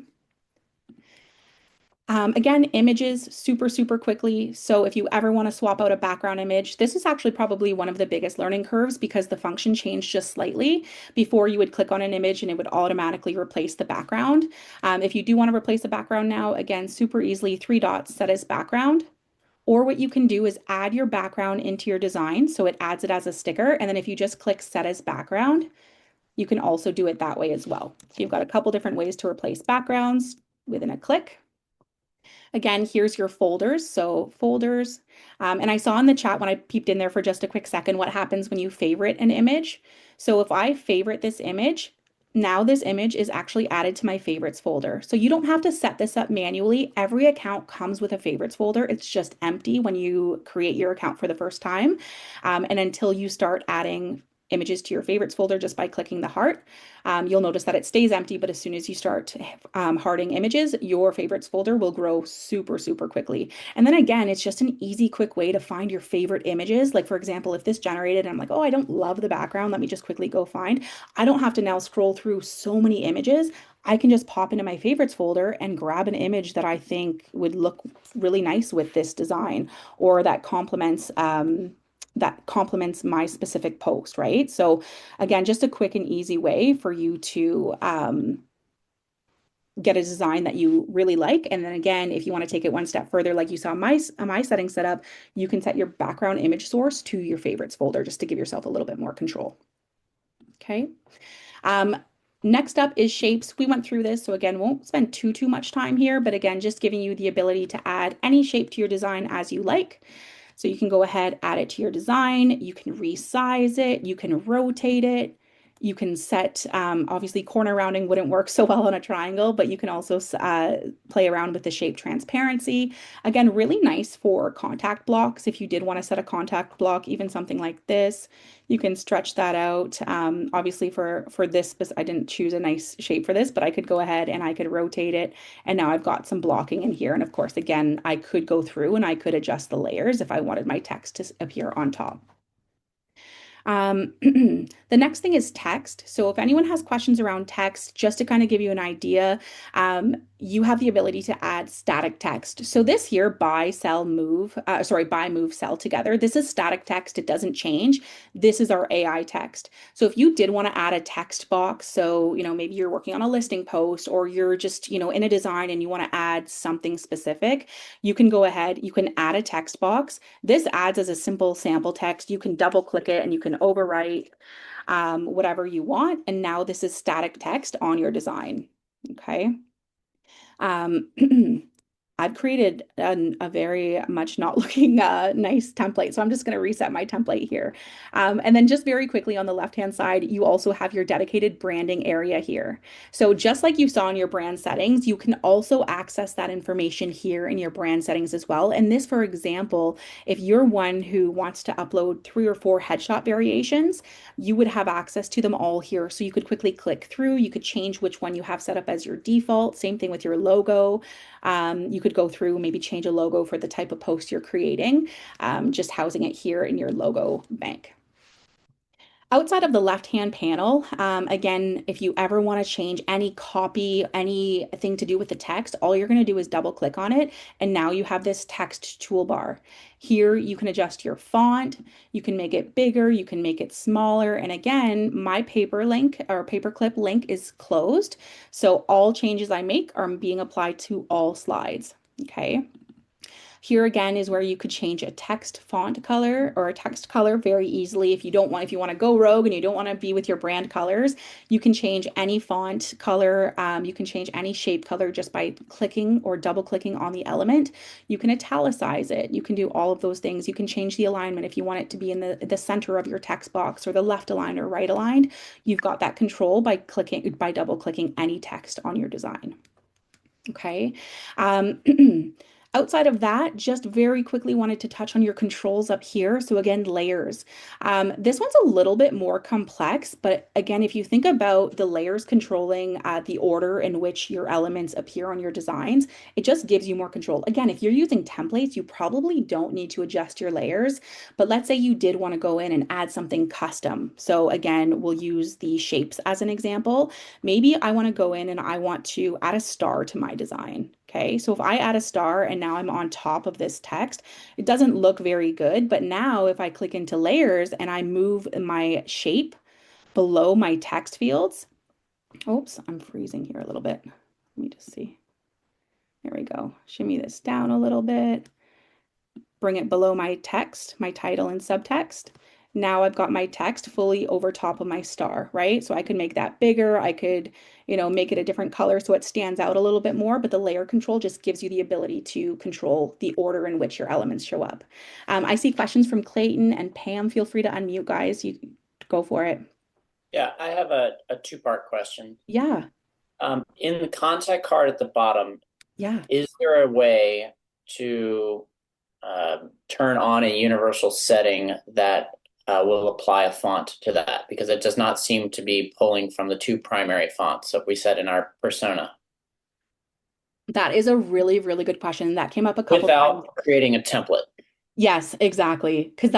Again, images super, super quickly. So if you ever want to swap out a background image, this is actually probably one of the biggest learning curves because the function changed just slightly. Before you would click on an image and it would automatically replace the background. If you do want to replace the background now, again, super easily, three dots, set as background. Or what you can do is add your background into your design. So it adds it as a sticker. And then if you just click set as background, you can also do it that way as well. So you've got a couple different ways to replace backgrounds within a click. Again, here's your folders. So folders. And I saw in the chat when I peeped in there for just a quick second, what happens when you favorite an image. So if I favorite this image, now this image is actually added to my favorites folder. So you don't have to set this up manually. Every account comes with a favorites folder. It's just empty when you create your account for the first time. And until you start adding images to your favorites folder just by clicking the heart. You'll notice that it stays empty, but as soon as you start hearting images, your favorites folder will grow super, super quickly. And then again, it's just an easy, quick way to find your favorite images. Like for example, if this generated, and I'm like, oh, I don't love the background, let me just quickly go find. I don't have to now scroll through so many images. I can just pop into my favorites folder and grab an image that I think would look really nice with this design, or that complements my specific post, right? So again, just a quick and easy way for you to get a design that you really like. And then again, if you want to take it one step further, like you saw my settings set up, you can set your background image source to your favorites folder just to give yourself a little bit more control. Okay. Next up is shapes. We went through this, so again, won't spend too much time here, but again, just giving you the ability to add any shape to your design as you like. So you can go ahead, add it to your design. You can resize it. You can rotate it. You can set, obviously corner rounding wouldn't work so well on a triangle, but you can also play around with the shape transparency. Again, really nice for contact blocks. If you did want to set a contact block, even something like this, you can stretch that out. Obviously for this, I didn't choose a nice shape for this, but I could go ahead and I could rotate it. And now I've got some blocking in here. And of course, again, I could go through and I could adjust the layers if I wanted my text to appear on top. The next thing is text. So if anyone has questions around text, just to kind of give you an idea, you have the ability to add static text. So this here, buy, sell, move, buy, move, sell together. This is static text. It doesn't change. This is our AI text. So if you did want to add a text box, so, maybe you're working on a listing post or you're just, in a design and you want to add something specific, you can go ahead, you can add a text box. This adds as a simple sample text. You can double click it and you can overwrite whatever you want. And now this is static text on your design. Okay. Um, I've created a very much not looking nice template. So I'm just going to reset my template here. And then just very quickly on the left-hand side, you also have your dedicated branding area here. So just like you saw in your brand settings, you can also access that information here in your brand settings as well. And this, for example, if you're one who wants to upload 3 or 4 headshot variations, you would have access to them all here. So you could quickly click through, you could change which one you have set up as your default. Same thing with your logo. You could go through, maybe change a logo for the type of post you're creating, just housing it here in your logo bank. Outside of the left-hand panel, again, if you ever want to change any copy, anything to do with the text, all you're going to do is double click on it. And now you have this text toolbar. Here, you can adjust your font, you can make it bigger, you can make it smaller. And again, my paperclip link is closed. So all changes I make are being applied to all slides. Okay. Here again is where you could change a text font color or a text color very easily. If you want to go rogue and you don't want to be with your brand colors, you can change any font color. You can change any shape color just by clicking or double clicking on the element. You can italicize it. You can do all of those things. You can change the alignment if you want it to be in the center of your text box or the left aligned or right aligned. You've got that control by double clicking any text on your design. Okay. Um, Outside of that, just very quickly wanted to touch on your controls up here. So again, layers. This one's a little bit more complex, but again, if you think about the layers controlling the order in which your elements appear on your designs, it just gives you more control. Again, if you're using templates, you probably don't need to adjust your layers, but let's say you did want to go in and add something custom. So again, we'll use the shapes as an example. Maybe I want to go in and I want to add a star to my design. Okay, so if I add a star and now I'm on top of this text, it doesn't look very good. But now if I click into layers and I move my shape below my text fields, oops, I'm freezing here a little bit. Let me just see. There we go. Shimmy this down a little bit, bring it below my text, my title and subtext. Now I've got my text fully over top of my star, right? So I could make that bigger. I could, make it a different color so it stands out a little bit more, but the layer control just gives you the ability to control the order in which your elements show up. I see questions from Clayton and Pam. Feel free to unmute, guys. You go for it. Yeah, I have a two-part question. Yeah, In the contact card at the bottom, yeah. is there a way to turn on a universal setting that will apply a font to that? Because it does not seem to be pulling from the two primary fonts that we set in our persona That is a really, really good question. That came up a couple times. without creating a template. Yes, exactly. Because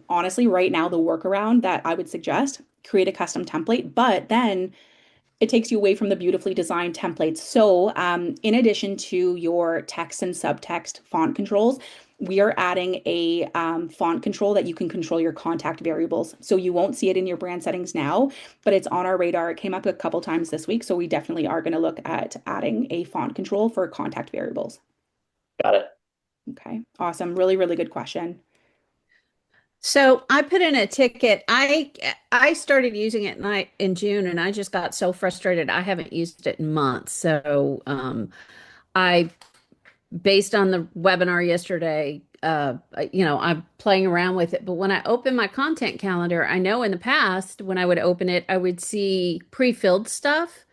honestly, right now, the workaround that I would suggest, create a custom template, but then it takes you away from the beautifully designed templates. So, in addition to your text and subtext font controls, we are adding a font control that you can control your contact variables. So you won't see it in your brand settings now, but it's on our radar. It came up a couple times this week, so we definitely are going to look at adding a font control for contact variables. Got it. Okay, awesome. Really, really good question. So I put in a ticket. I started using it in June, and I just got so frustrated. I haven't used it in months. So I based on the webinar yesterday, I'm playing around with it. But when I open my content calendar, I know in the past when I would open it, I would see pre-filled stuff.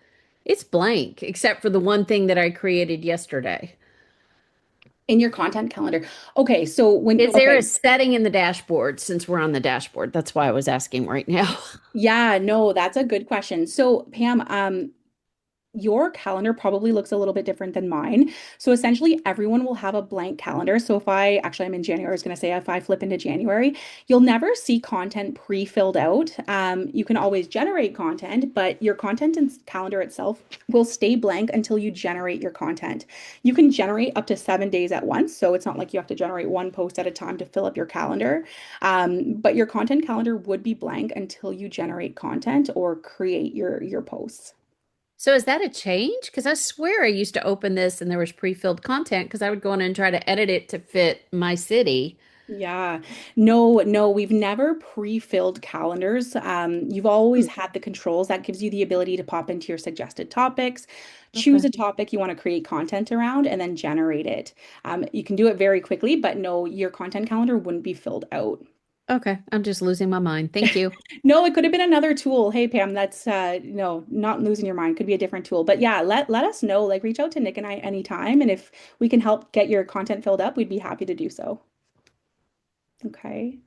It's blank, except for the one thing that I created yesterday. In your content calendar. Okay, so Is there a setting in the dashboard since we're on the dashboard? That's why I was asking right now. yeah, no, that's a good question. So Pam, your calendar probably looks a little bit different than mine. So essentially, everyone will have a blank calendar. So if I'm in January, I was going to say if I flip into January, you'll never see content pre-filled out. You can always generate content, but your content and calendar itself will stay blank until you generate your content. You can generate up to 7 days at once. So it's not like you have to generate one post at a time to fill up your calendar. But your content calendar would be blank until you generate content or create your posts. So is that a change? Because I swear I used to open this and there was pre-filled content because I would go in and try to edit it to fit my city. Yeah. No, no, we've never pre-filled calendars. You've always Hmm, had the controls that gives you the ability to pop into your suggested topics, choose okay. a topic you want to create content around, and then generate it. You can do it very quickly, but no, your content calendar wouldn't be filled out. Okay. I'm just losing my mind. Thank you. No, it could have been another tool. Hey, Pam, that's no, not losing your mind. Could be a different tool. But yeah, let us know. Like reach out to Nick and I anytime, and if we can help get your content filled up, we'd be happy to do so. Okay.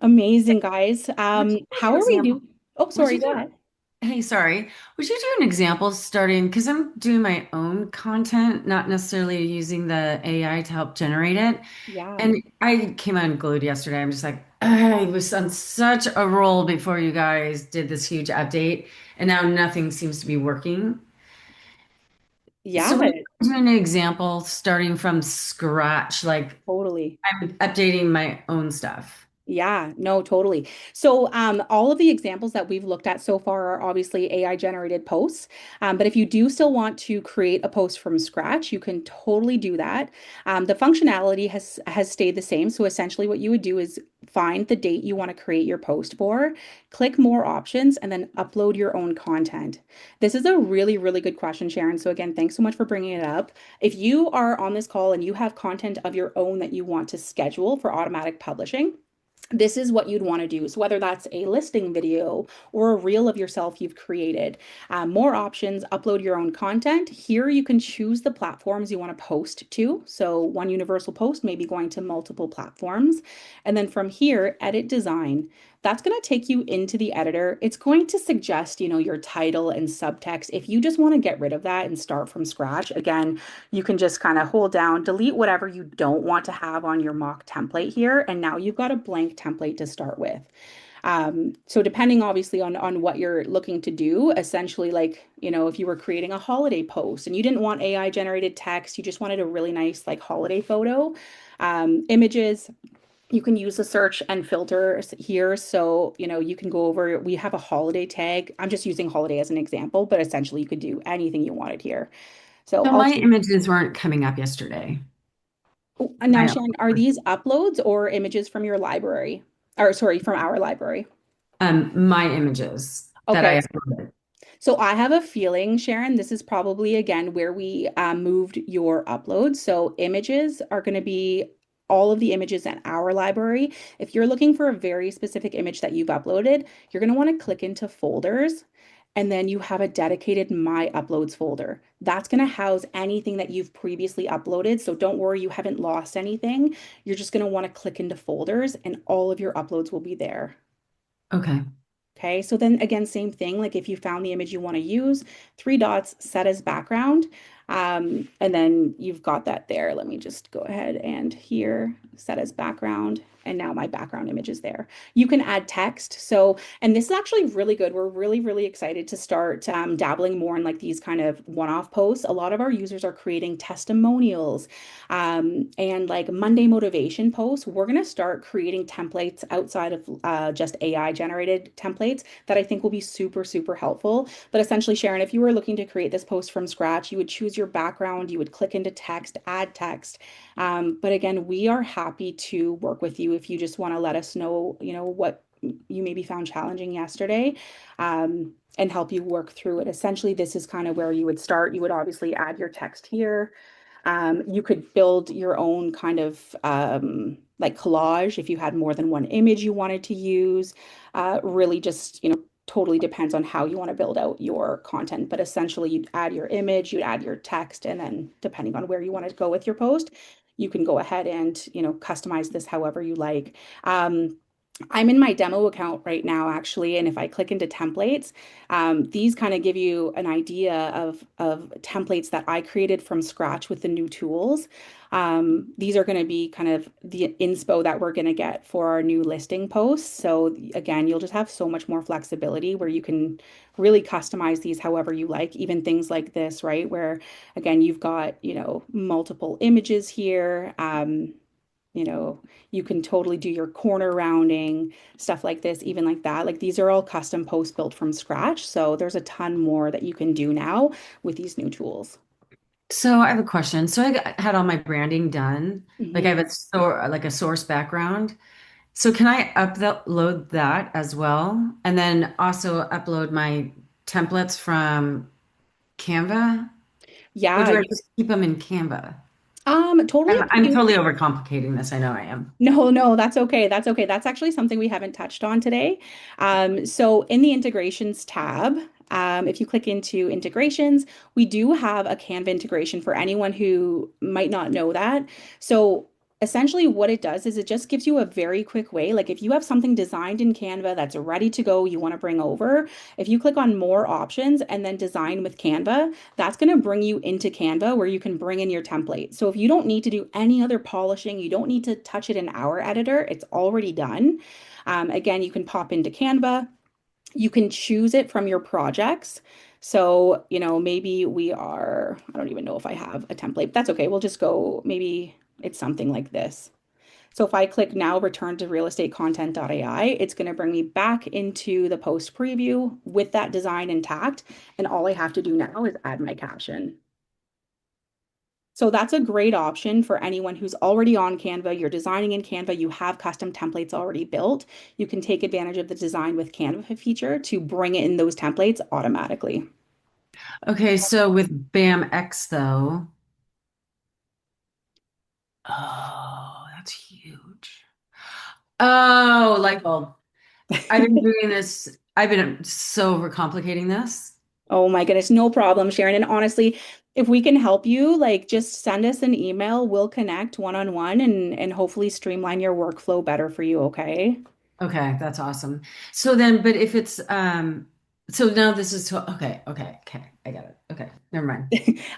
Amazing, guys. Would you do How an are we example? doing? Oh, Would sorry, you go do, ahead. hey, sorry. Would you do an example starting, because I'm doing my own content, not necessarily using the AI to help generate it. Yeah. And I came unglued yesterday. I'm just like, I was on such a roll before you guys did this huge update, and now nothing seems to be working. So Yeah, would you do an example starting from scratch, like totally. I'm updating my own stuff? Yeah, no, totally. So, all of the examples that we've looked at so far are obviously AI generated posts. But if you do still want to create a post from scratch, you can totally do that. The functionality has stayed the same. So essentially, what you would do is find the date you want to create your post for, click more options, and then upload your own content. This is a really, really good question, Sharon. So again, thanks so much for bringing it up. If you are on this call and you have content of your own that you want to schedule for automatic publishing, this is what you'd want to do. So whether that's a listing video or a reel of yourself you've created, more options, upload your own content. Here you can choose the platforms you want to post to. So one universal post may be going to multiple platforms. And then from here, edit design. That's going to take you into the editor. It's going to suggest, your title and subtext. If you just want to get rid of that and start from scratch, again, you can just kind of hold down, delete whatever you don't want to have on your mock template here. And now you've got a blank template to start with. So depending obviously on what you're looking to do, essentially like, if you were creating a holiday post and you didn't want AI generated text, you just wanted a really nice like holiday photo, images, you can use the search and filters here. So, you can go over, we have a holiday tag. I'm just using holiday as an example, but essentially you could do anything you wanted here. So So I'll my choose. images weren't coming up yesterday. Now, My Sharon, are these uploads or images from your library? Or sorry, from our library? my images that Okay. I uploaded. So I have a feeling, Sharon, this is probably again where we moved your uploads. So images are going to be all of the images in our library. If you're looking for a very specific image that you've uploaded, you're going to want to click into folders. And then you have a dedicated My Uploads folder. That's going to house anything that you've previously uploaded. So don't worry, you haven't lost anything. You're just going to want to click into folders and all of your uploads will be there. Okay. Okay, so then again, same thing. Like if you found the image you want to use, three dots, set as background. And then you've got that there. Let me just go ahead and here, set as background. And now my background image is there. You can add text. So, and this is actually really good. We're really, really excited to start dabbling more in like these kind of one-off posts. A lot of our users are creating testimonials and like Monday motivation posts. We're going to start creating templates outside of just AI generated templates that I think will be super, super helpful. But essentially, Sharon, if you were looking to create this post from scratch, you would choose your background, you would click into text, add text. But again, we are happy to work with you if you just want to let us know, what you maybe found challenging yesterday. And help you work through it. Essentially, this is kind of where you would start. You would obviously add your text here. You could build your own kind of like collage if you had more than one image you wanted to use. Really just, totally depends on how you want to build out your content. But essentially, you'd add your image, you'd add your text, and then depending on where you want to go with your post, you can go ahead and, customize this however you like. I'm in my demo account right now, actually, and if I click into templates, these kind of give you an idea of templates that I created from scratch with the new tools. These are going to be kind of the inspo that we're going to get for our new listing posts. So again, you'll just have so much more flexibility where you can really customize these however you like, even things like this, right? Where again, you've got, multiple images here. You know, you can totally do your corner rounding, stuff like this, even like that. Like these are all custom posts built from scratch. So there's a ton more that you can do now with these new tools. So I have a question. So had all my branding done. Like I Mhm. have like a source background. So can I upload that as well? And then also upload my templates from Canva? Or Yeah, do I you, just keep them in Canva? totally up to I'm you. totally overcomplicating this. I know I am. No, no, that's okay. That's okay. That's actually something we haven't touched on today. So in the integrations tab, if you click into integrations, we do have a Canva integration for anyone who might not know that. So essentially what it does is it just gives you a very quick way. Like if you have something designed in Canva that's ready to go, you want to bring over, if you click on more options and then design with Canva, that's going to bring you into Canva where you can bring in your template. So if you don't need to do any other polishing, you don't need to touch it in our editor, it's already done. Again, you can pop into Canva. You can choose it from your projects. So, maybe I don't even know if I have a template. That's okay. We'll just go, maybe it's something like this. So if I click now return to RealEstateContent.ai, it's going to bring me back into the post preview with that design intact. And all I have to do now is add my caption. So that's a great option for anyone who's already on Canva. You're designing in Canva, you have custom templates already built. You can take advantage of the design with Canva feature to bring in those templates automatically. Okay, so with BAM X though, oh, that's huge. Oh, light bulb. I've been doing this. I've been so overcomplicating this. Oh my goodness, no problem, Sharon. And honestly, if we can help you, like just send us an email. We'll connect one-on-one and hopefully streamline your workflow better for you, okay? Okay, that's awesome. So then, but if it's so now this is okay, I got it. Okay, never mind.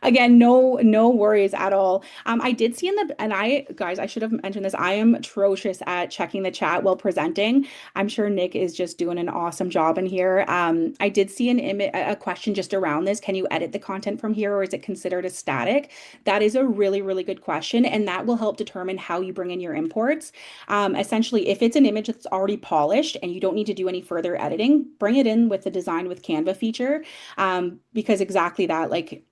Again, no worries at all. I did see in the and I guys, I should have mentioned this. I am atrocious at checking the chat while presenting. I'm sure Nick is just doing an awesome job in here. I did see an image, a question just around this. Can you edit the content from here, or is it considered a static? That is a really, really good question, and that will help determine how you bring in your imports. Essentially, if it's an image that's already polished and you don't need to do any further editing, bring it in with the design with Canva feature, because exactly that, like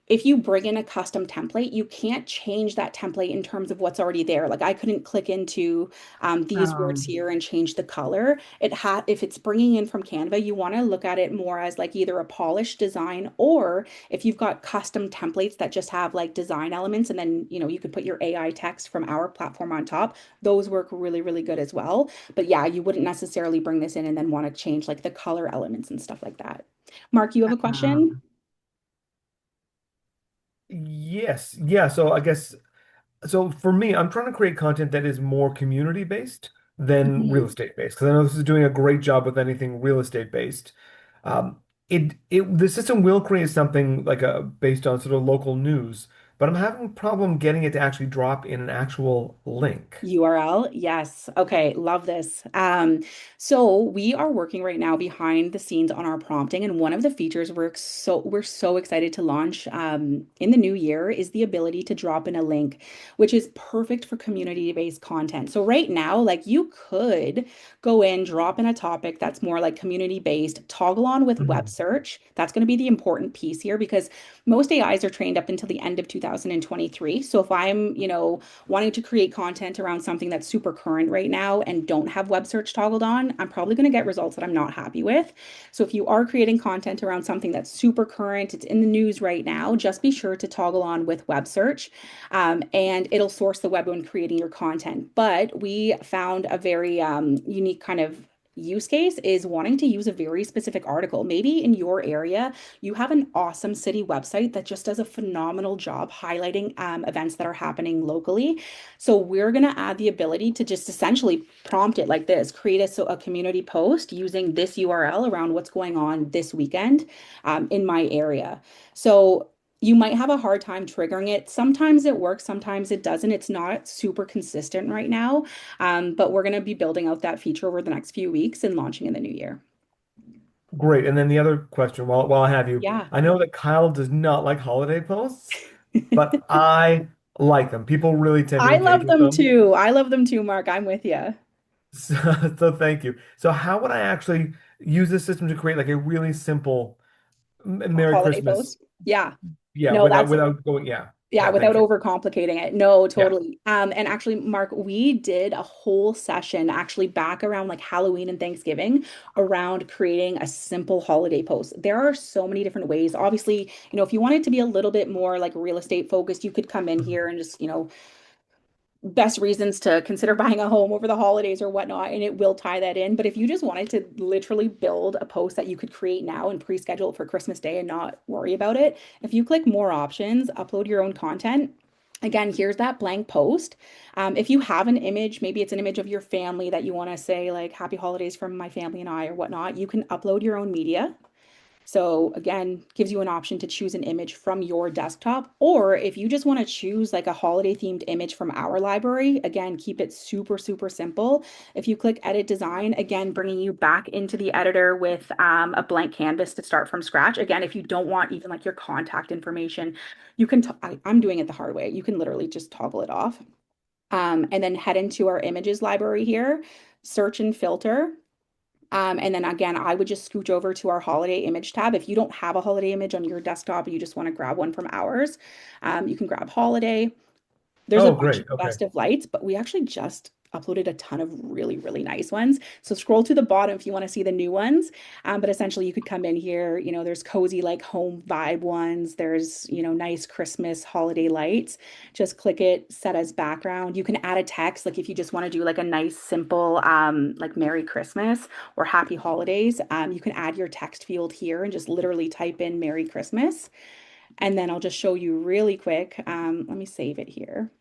if you bring in a custom template, you can't change that template in terms of what's already there. Like I couldn't click into these words here and change the color. If it's bringing in from Canva, you want to look at it more as like either a polished design, or if you've got custom templates that just have like design elements, and then you could put your AI text from our platform on top. Those work really, really good as well. But yeah, you wouldn't necessarily bring this in and then want to change like the color elements and stuff like that. Mark, you have a question? Um, Yes. Yeah. So I guess so for me, I'm trying to create content that is more community based than real Mhm. estate based because I know this is doing a great job with anything real estate based. The system will create something like a based on sort of local news, but I'm having a problem getting it to actually drop in an actual link. URL. Yes. Okay. Love this. So we are working right now behind the scenes on our prompting, and one of the features we're so excited to launch in the new year is the ability to drop in a link, which is perfect for community-based content. So right now, like you could go in, drop in a topic that's more like community-based, toggle on with web Mhm. search. That's going to be the important piece here because most AIs are trained up until the end of 2023. So if I'm, wanting to create content around something that's super current right now and don't have web search toggled on, I'm probably going to get results that I'm not happy with. So if you are creating content around something that's super current, it's in the news right now, just be sure to toggle on with web search, and it'll source the web when creating your content. But we found a very unique kind of use case is wanting to use a very specific article. Maybe in your area, you have an awesome city website that just does a phenomenal job highlighting events that are happening locally. So we're going to add the ability to just essentially prompt it like this, create a community post using this URL around what's going on this weekend in my area. So you might have a hard time triggering it. Sometimes it works, sometimes it doesn't. It's not super consistent right now, but we're going to be building out that feature over the next few weeks and launching in the new year. Great. And then the other question, while I have you, Yeah. I know that Kyle does not like holiday posts, but I like them. People really tend to I engage love with them them. too. I love them too, Mark. I'm with you. So, so thank you. So how would I actually use this system to create like a really simple Merry Holiday Christmas? post. Yeah. Yeah, No, without that's without going, yeah. yeah, Yeah, without thank you. overcomplicating it. No, Yeah. totally. And actually, Mark, we did a whole session actually back around like Halloween and Thanksgiving around creating a simple holiday post. There are so many different ways. Obviously, if you wanted to be a little bit more like real estate focused, you could come in Mhm. here and just, best reasons to consider buying a home over the holidays or whatnot, and it will tie that in. But if you just wanted to literally build a post that you could create now and pre-schedule it for Christmas Day and not worry about it, if you click more options, upload your own content. Again, here's that blank post. If you have an image, maybe it's an image of your family that you want to say, like, Happy Holidays from my family and I, or whatnot, you can upload your own media. So again, gives you an option to choose an image from your desktop, or if you just want to choose like a holiday themed image from our library, again, keep it super, super simple. If you click edit design, again, bringing you back into the editor with a blank canvas to start from scratch. Again, if you don't want even like your contact information, you can, I'm doing it the hard way. You can literally just toggle it off. And then head into our images library here, search and filter. And then again, I would just scooch over to our holiday image tab. If you don't have a holiday image on your desktop, you just want to grab one from ours, you can grab holiday. There's a Oh, bunch great. of Okay. festive lights, but we actually just uploaded a ton of really, really nice ones. So scroll to the bottom if you want to see the new ones. But essentially, you could come in here. There's cozy, like home vibe ones. There's, nice Christmas holiday lights. Just click it, set as background. You can add a text, like if you just want to do like a nice, simple, like Merry Christmas or Happy Holidays. You can add your text field here and just literally type in Merry Christmas. And then I'll just show you really quick. Let me save it here.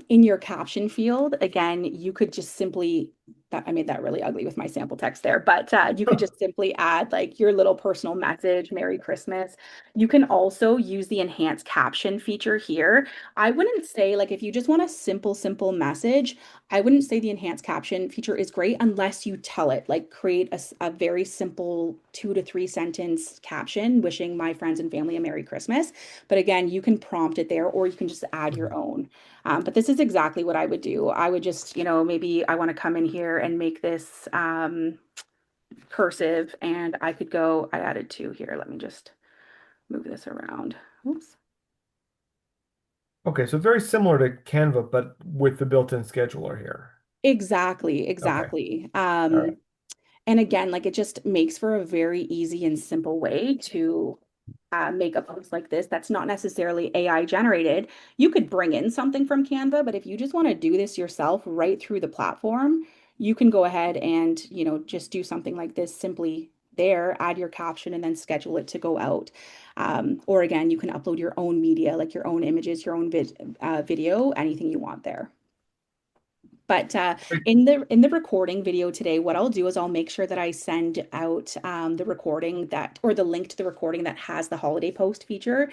In your caption field, again, you could just simply, I made that really ugly with my sample text there, but you could just simply add like your little personal message, Merry Christmas. You can also use the enhanced caption feature here. I wouldn't say like if you just want a simple message, I wouldn't say the enhanced caption feature is great unless you tell it, like create a very simple 2 to 3 sentence caption, wishing my friends and family a Merry Christmas. But again, you can prompt it there or you can just add your own. But this is exactly what I would do. I would just, maybe I want to come in here and make this cursive and I could go, I added two here. Let me just move this around. Oops. Okay, so very similar to Canva, but with the built-in scheduler here. Exactly, Okay. exactly. All right. And again, like it just makes for a very easy and simple way to make a post like this that's not necessarily AI generated. You could bring in something from Canva, but if you just want to do this yourself right through the platform, you can go ahead and, just do something like this simply there, add your caption, and then schedule it to go out. Or again, you can upload your own media, like your own images, your own video, anything you want there. But Great. in the recording video today, what I'll do is I'll make sure that I send out the recording that or the link to the recording that has the holiday post feature.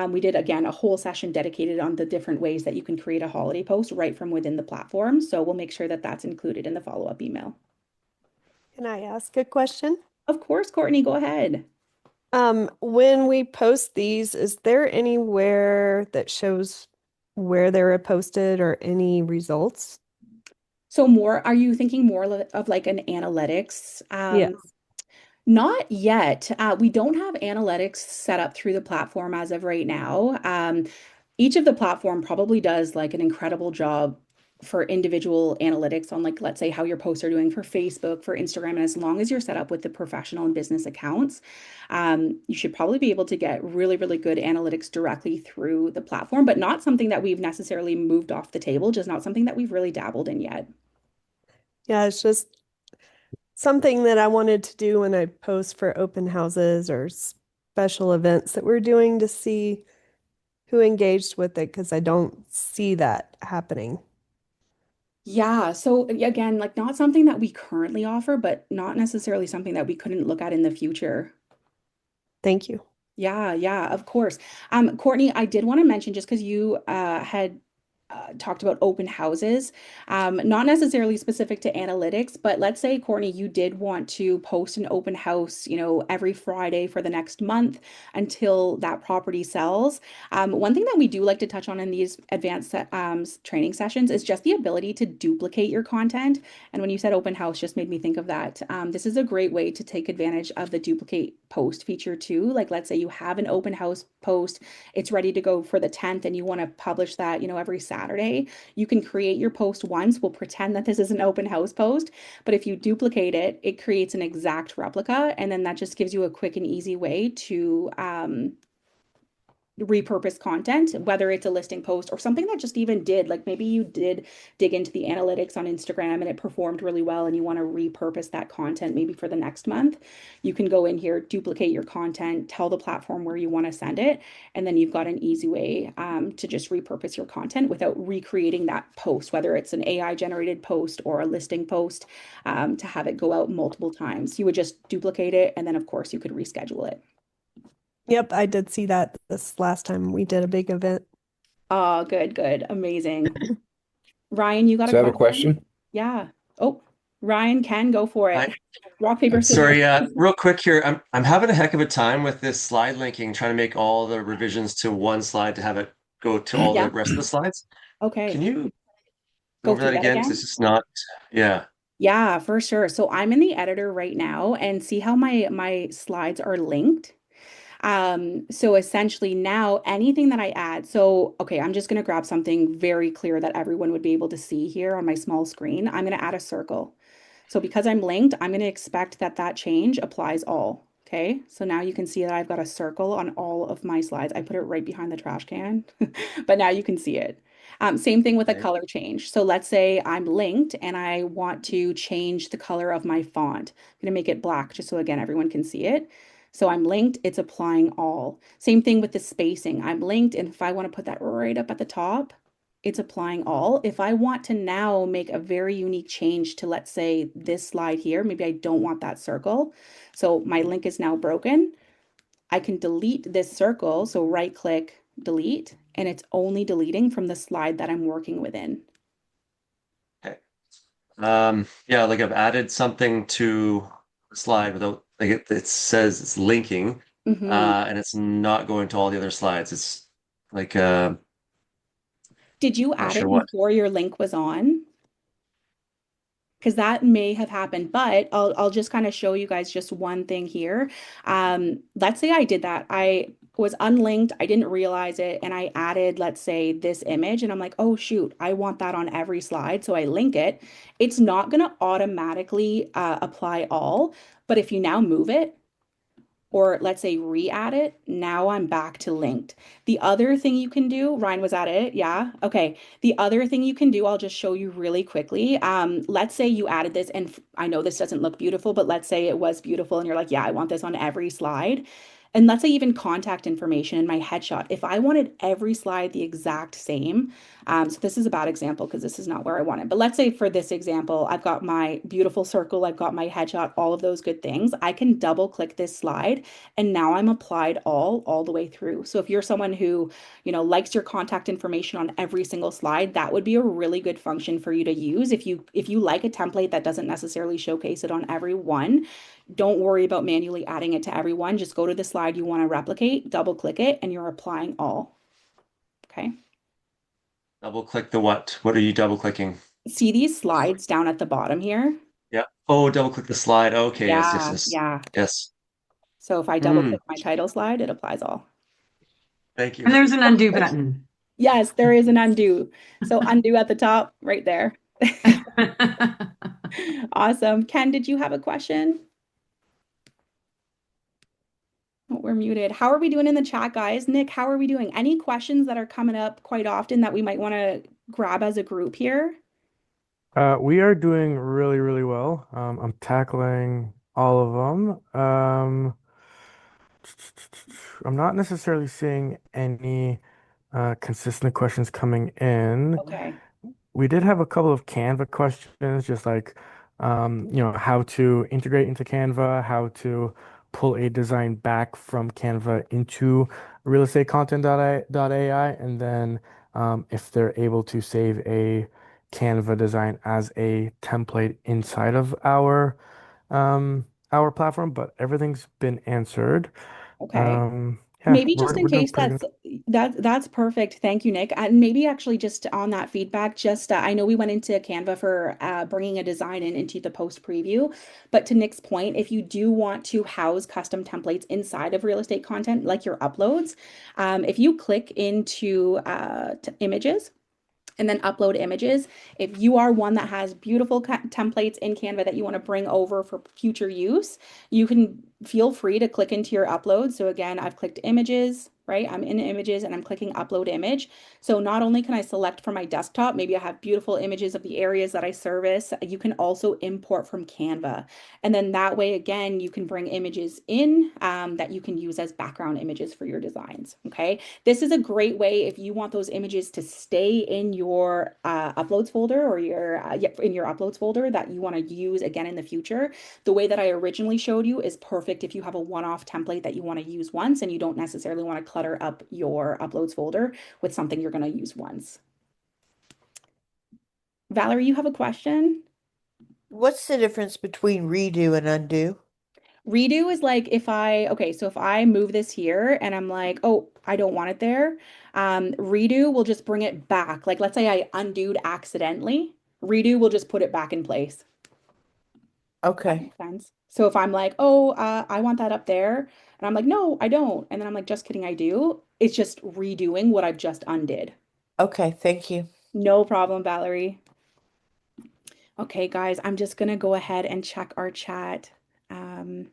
We did again a whole session dedicated on the different ways that you can create a holiday post right from within the platform. So we'll make sure that that's included in the follow-up email. Can I ask a question? Of course, Courtney, go ahead. When we post these, is there anywhere that shows where they were posted or any results? So are you thinking more of like an analytics? Yes. Not yet. We don't have analytics set up through the platform as of right now. Each of the platform probably does like an incredible job for individual analytics on like, let's say how your posts are doing for Facebook, for Instagram. And as long as you're set up with the professional and business accounts, you should probably be able to get really, really good analytics directly through the platform, but not something that we've necessarily moved off the table, just not something that we've really dabbled in yet. Yeah, it's just something that I wanted to do when I post for open houses or special events that we're doing to see who engaged with it because I don't see that happening. Yeah, so again, like not something that we currently offer, but not necessarily something that we couldn't look at in the future. Thank you. Yeah, yeah, of course. Courtney, I did want to mention just because you had talked about open houses, not necessarily specific to analytics, but let's say, Courtney, you did want to post an open house, every Friday for the next month until that property sells. One thing that we do like to touch on in these advanced training sessions is just the ability to duplicate your content. And when you said open house, just made me think of that. This is a great way to take advantage of the duplicate post feature too. Like, let's say you have an open house post, it's ready to go for the 10th, and you want to publish that, every Saturday. You can create your post once. We'll pretend that this is an open house post, but if you duplicate it, it creates an exact replica, and then that just gives you a quick and easy way to repurpose content, whether it's a listing post or something that just even did, like maybe you did dig into the analytics on Instagram and it performed really well and you want to repurpose that content maybe for the next month. You can go in here, duplicate your content, tell the platform where you want to send it, and then you've got an easy way to just repurpose your content without recreating that post, whether it's an AI generated post or a listing post, to have it go out multiple times. You would just duplicate it, and then of course you could reschedule it. Yep, I did see that this last time we did a big event. Oh, good, good. Amazing. Ryan, you got a So I have a question? question. Yeah. Oh, Ryan can go for it. Hi. Rock, paper, scissors. Sorry, real quick here. I'm having a heck of a time with this slide linking, trying to make all the revisions to one slide to have it go to all the Yeah. rest of the slides. Can Okay. you go Go over through that that again? Because it's again. just not, yeah. Yeah, for sure. So I'm in the editor right now and see how my slides are linked. So essentially now anything that I add, so okay, I'm just going to grab something very clear that everyone would be able to see here on my small screen. I'm going to add a circle. So because I'm linked, I'm going to expect that that change applies all. Okay, so now you can see that I've got a circle on all of my slides. I put it right behind the trash can, but now you can see it. Same thing with a Okay. color change. So let's say I'm linked and I want to change the color of my font. I'm going to make it black just so again everyone can see it. So I'm linked, it's applying all. Same thing with the spacing. I'm linked, and if I want to put that right up at the top, it's applying all. If I want to now make a very unique change to, let's say, this slide here, maybe I don't want that circle. So my link is now broken. I can delete this circle. So right click, delete, and it's only deleting from the slide that I'm working within. Okay. Yeah, like I've added something to the slide without, like it says it's linking, Mhm. and it's not going to all the other slides. It's like, Did you not add sure it what. before your link was on? Because that may have happened, but I'll just kind of show you guys just one thing here. Let's say I did that. I was unlinked, I didn't realize it, and I added, let's say, this image, and I'm like, oh shoot, I want that on every slide, so I link it. It's not going to automatically apply all, but if you now move it, or let's say re-add it, now I'm back to linked. The other thing you can do, Ryan, was that it? Yeah. Okay. The other thing you can do, I'll just show you really quickly. Let's say you added this, and I know this doesn't look beautiful, but let's say it was beautiful and you're like, yeah, I want this on every slide. And let's say even contact information in my headshot. If I wanted every slide the exact same, so this is a bad example because this is not where I want it. But let's say for this example, I've got my beautiful circle, I've got my headshot, all of those good things. I can double click this slide and now I'm applied all the way through. So if you're someone who, likes your contact information on every single slide, that would be a really good function for you to use. If you like a template that doesn't necessarily showcase it on every one, don't worry about manually adding it to everyone. Just go to the slide you want to replicate, double click it, and you're applying all. Okay. Double click the what? What are you double clicking? See these slides down at the bottom here? Yeah. Oh, double click the slide. Okay. Yes, yes, Yeah, yes. yeah. Yes. So if I double Hmm. click my title slide, it applies all. Thank you. And there's an undo button. Yes, there is an undo. So undo at the top right there. Awesome. Ken, did you have a question? Oh, we're muted. How are we doing in the chat, guys? Nick, how are we doing? Any questions that are coming up quite often that we might want to grab as a group here? We are doing really, really well. I'm tackling all of them. I'm not necessarily seeing any consistent questions coming in. Okay. We did have a couple of Canva questions, just like how to integrate into Canva, how to pull a design back from Canva into RealEstateContent.ai, and then if they're able to save a Canva design as a template inside of our platform. But everything's been answered. Okay. Yeah, Maybe just we're in we're doing case pretty good. that's perfect. Thank you, Nick. And maybe actually just on that feedback, just I know we went into Canva for bringing a design into the post preview, but to Nick's point, if you do want to house custom templates inside of real estate content, like your uploads, if you click into images and then upload images. If you are one that has beautiful templates in Canva that you want to bring over for future use, you can feel free to click into your upload. So again, I've clicked images, right? I'm in images and I'm clicking upload image. So not only can I select from my desktop, maybe I have beautiful images of the areas that I service, you can also import from Canva. And then that way, again, you can bring images in that you can use as background images for your designs. Okay. This is a great way if you want those images to stay in your uploads folder or in your uploads folder that you want to use again in the future. The way that I originally showed you is perfect if you have a one-off template that you want to use once and you don't necessarily want to clutter up your uploads folder with something you're going to use once. Valerie, you have a question? What's the difference between redo and undo? Redo is like if okay, so if I move this here and I'm like, oh, I don't want it there, redo will just bring it back. Like let's say I undoed accidentally, redo will just put it back in place. That Okay. makes sense. So if I'm like, oh, I want that up there, and I'm like, no, I don't. And then I'm like, just kidding, I do. It's just redoing what I've just undid. Okay. Thank you. No problem, Valerie. Okay, guys, I'm just gonna go ahead and check our chat. Um,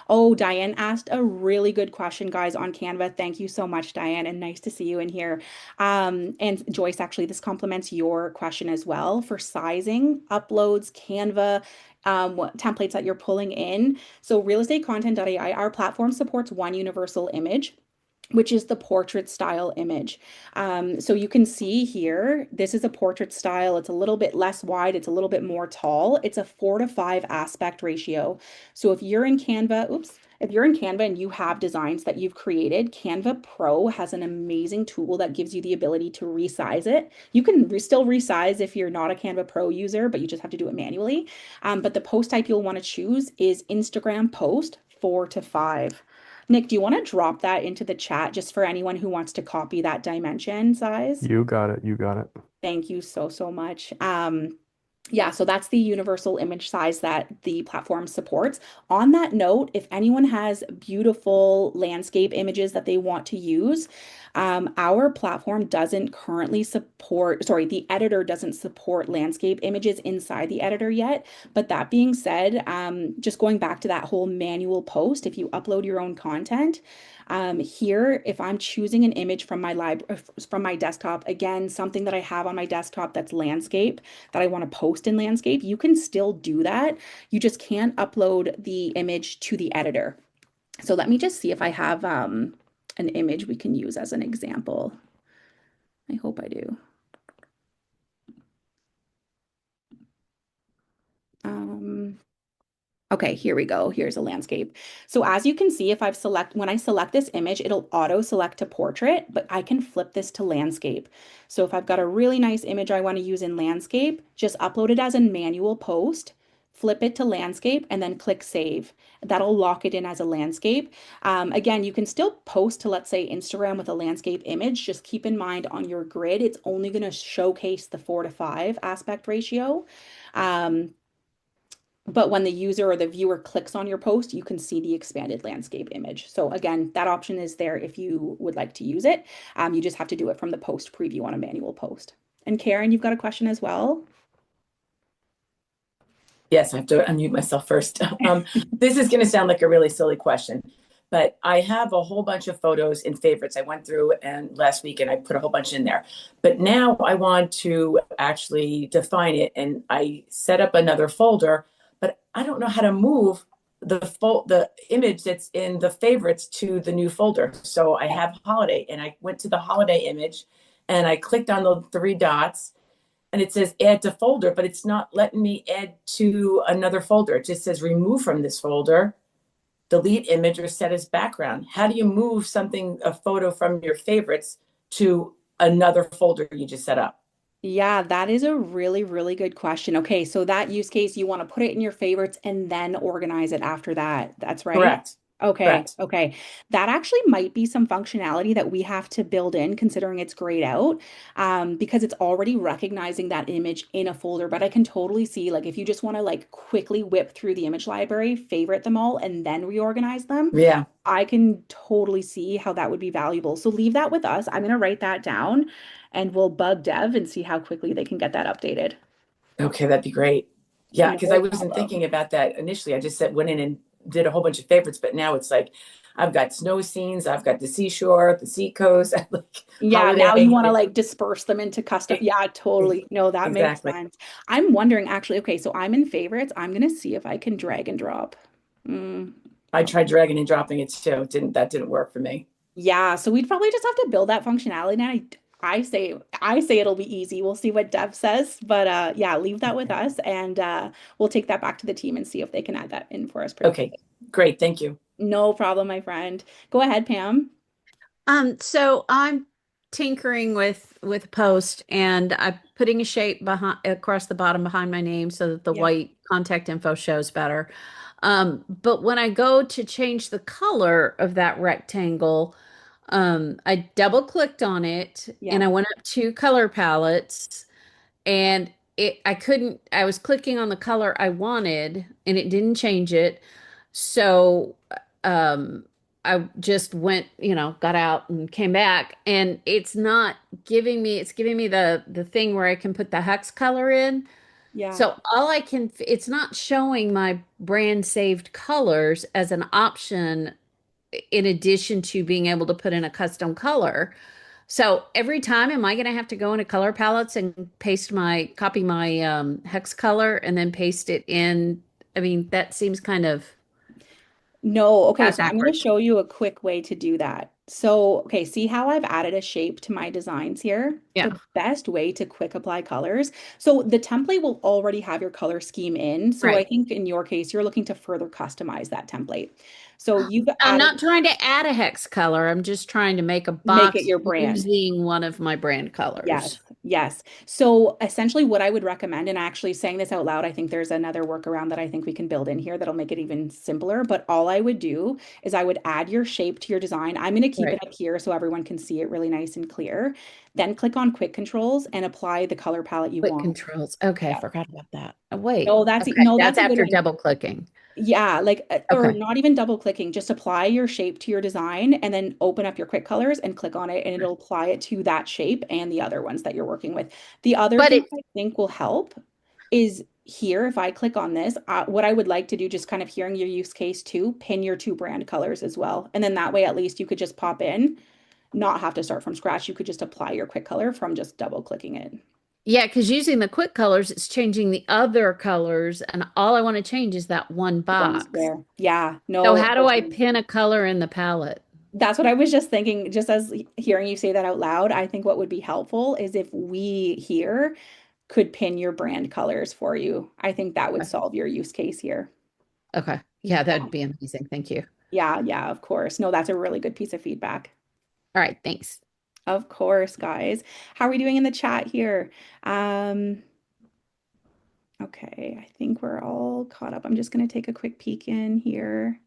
oh, Diane asked a really good question, guys, on Canva. Thank you so much, Diane, and nice to see you in here. And Joyce, actually, this complements your question as well for sizing, uploads, Canva, what templates that you're pulling in. So RealEstateContent.ai, our platform supports one universal image, which is the portrait style image. So you can see here, this is a portrait style. It's a little bit less wide. It's a little bit more tall. It's a 4:5 aspect ratio. So if you're in Canva, oops, if you're in Canva and you have designs that you've created, Canva Pro has an amazing tool that gives you the ability to resize it. You can still resize if you're not a Canva Pro user, but you just have to do it manually. But the post type you'll want to choose is Instagram post 4:5. Nick, do you want to drop that into the chat just for anyone who wants to copy that dimension size? You got it. You got it. Thank you so, so much. Yeah, so that's the universal image size that the platform supports. On that note, if anyone has beautiful landscape images that they want to use, our platform doesn't currently support, sorry, the editor doesn't support landscape images inside the editor yet. But that being said, just going back to that whole manual post, if you upload your own content, here, if I'm choosing an image from from my desktop, again, something that I have on my desktop that's landscape that I want to post in landscape, you can still do that. You just can't upload the image to the editor. So let me just see if I have an image we can use as an example. I hope I do. Okay, here we go. Here's a landscape. So as you can see, when I select this image, it'll auto select to portrait, but I can flip this to landscape. So if I've got a really nice image I want to use in landscape, just upload it as a manual post, flip it to landscape, and then click save. That'll lock it in as a landscape. Again, you can still post to, let's say, Instagram with a landscape image. Just keep in mind on your grid, it's only going to showcase the 4:5 aspect ratio. But when the user or the viewer clicks on your post, you can see the expanded landscape image. So again, that option is there if you would like to use it. You just have to do it from the post preview on a manual post. And Karen, you've got a question as well? Yes, I have to unmute myself first. This is going to sound like a really silly question, but I have a whole bunch of photos in favorites. I went through and last week and I put a whole bunch in there. But now I want to actually define it and I set up another folder, but I don't know how to move the image that's in the favorites to the new folder. So I have holiday and I went to the holiday image and I clicked on the three dots and it says add to folder, but it's not letting me add to another folder. It just says remove from this folder, delete image, or set as background. How do you move a photo from your favorites to another folder you just set up? Yeah, that is a really, really good question. Okay, so that use case, you want to put it in your favorites and then organize it after that. That's right? Correct. Okay, Correct. okay. That actually might be some functionality that we have to build in, considering it's grayed out, because it's already recognizing that image in a folder. But I can totally see, like, if you just want to like quickly whip through the image library, favorite them all, and then reorganize them, Yeah. I can totally see how that would be valuable. So leave that with us. I'm going to write that down, and we'll bug dev and see how quickly they can get that updated. Okay, that'd be great. Yeah, because I No wasn't problem. thinking about that initially. I just went in and did a whole bunch of favorites, but now it's like I've got snow scenes, I've got the seashore, the seacoast, like Yeah, now you holiday. want to like disperse them into custom. Yeah, totally. No, that makes Exactly. sense. I'm wondering actually, okay, so I'm in favorites. I'm gonna see if I can drag and drop. I tried dragging and dropping it too. That didn't work for me. Yeah, so we'd probably just have to build that functionality. And I say it'll be easy. We'll see what Dev says, but yeah, leave that with us, and we'll take that back to the team and see if they can add that in for us. Okay, great. Thank you. No problem, my friend. Go ahead, Pam. So I'm tinkering with post and I'm putting a shape behind across the bottom behind my name so that the Yeah. white contact info shows better. But when I go to change the color of that rectangle, I double clicked on it Yeah. and I went up to color palettes and I couldn't, I was clicking on the color I wanted and it didn't change it. So, um, I just went, got out and came back and it's not giving me, it's giving me the thing where I can put the hex color in. Yeah. So it's not showing my brand saved colors as an option in addition to being able to put in a custom color. So every time, am I going to have to go into color palettes and copy my hex color and then paste it in? I mean, that seems kind of No, okay, so I'm going to backwards. show you a quick way to do that. So, okay, see how I've added a shape to my designs here? Yeah, The best way to quick apply colors. So the template will already have your color scheme in. So I right. think in your case, you're looking to further customize that template. So you've I'm added, not trying to add a hex color. I'm just trying to make a make it box your brand. using one of my brand Yes, colors. yes. So essentially, what I would recommend, and actually saying this out loud, I think there's another workaround that I think we can build in here that'll make it even simpler. But all I would do is I would add your shape to your design. I'm going to keep it Right. up here so everyone can see it really nice and clear. Then click on Quick Controls and apply the color palette you Quick want. controls. Okay, I Yeah. forgot about that. Oh, wait. No, that's Okay, no, that's that's a good after one. double clicking. Yeah, like or Okay. not even double clicking, just apply your shape to your design and then open up your quick colors and click on it and it'll apply it to that shape and the other ones that you're working with. The other But thing it I think will help is here, if I click on this, what I would like to do, just kind of hearing your use case too, pin your two brand colors as well. And then that way, at least you could just pop in, not have to start from scratch. You could just apply your quick color from just double clicking it. Yeah, because using the quick colors, it's changing the other colors, and all I want to change is that one One box. square. Yeah, So no, how do I pin a color in the palette? that's what I was just thinking, just as hearing you say that out loud. I think what would be helpful is if we here could pin your brand colors for you. I think that would Okay. solve your use case here. Okay. Yeah, that'd be amazing. Thank you. Yeah, yeah, of course. No, that's a really good piece of feedback. All right, thanks. Of course, guys. How are we doing in the chat here? Um, okay, I think we're all caught up. I'm just going to take a quick peek in here.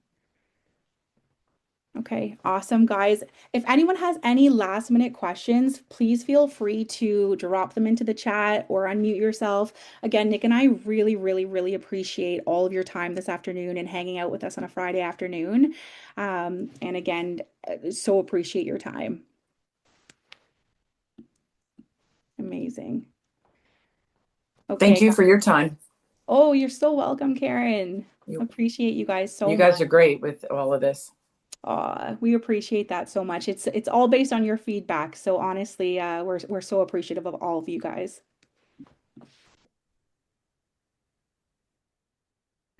Okay, awesome, guys. If anyone has any last minute questions, please feel free to drop them into the chat or unmute yourself. Again, Nick and I really, really, really appreciate all of your time this afternoon and hanging out with us on a Friday afternoon. And again, so appreciate your time. Amazing. Thank Okay. you for your time. Oh, you're so welcome, Karen. Appreciate you guys so You much. guys are great with all of this. We appreciate that so much. It's all based on your feedback. So honestly, we're so appreciative of all of you guys.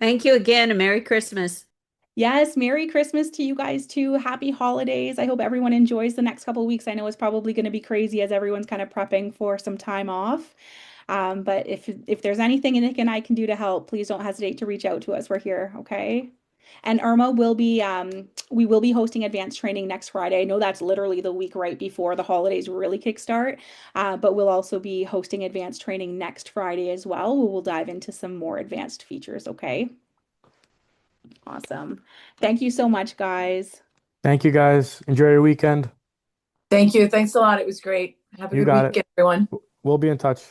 Thank you again, and Merry Christmas. Yes, Merry Christmas to you guys too. Happy holidays. I hope everyone enjoys the next couple of weeks. I know it's probably going to be crazy as everyone's kind of prepping for some time off. But if there's anything Nick and I can do to help, please don't hesitate to reach out to us. We're here, okay? And Irma will be we will be hosting advanced training next Friday. I know that's literally the week right before the holidays really kickstart. But we'll also be hosting advanced training next Friday as well. We will dive into some more advanced features, okay? Awesome. Thank you so much, guys. Thank you guys. Enjoy your weekend. Thank you. Thanks a lot. It was great. Have a You good got weekend, it. everyone. We'll be in touch.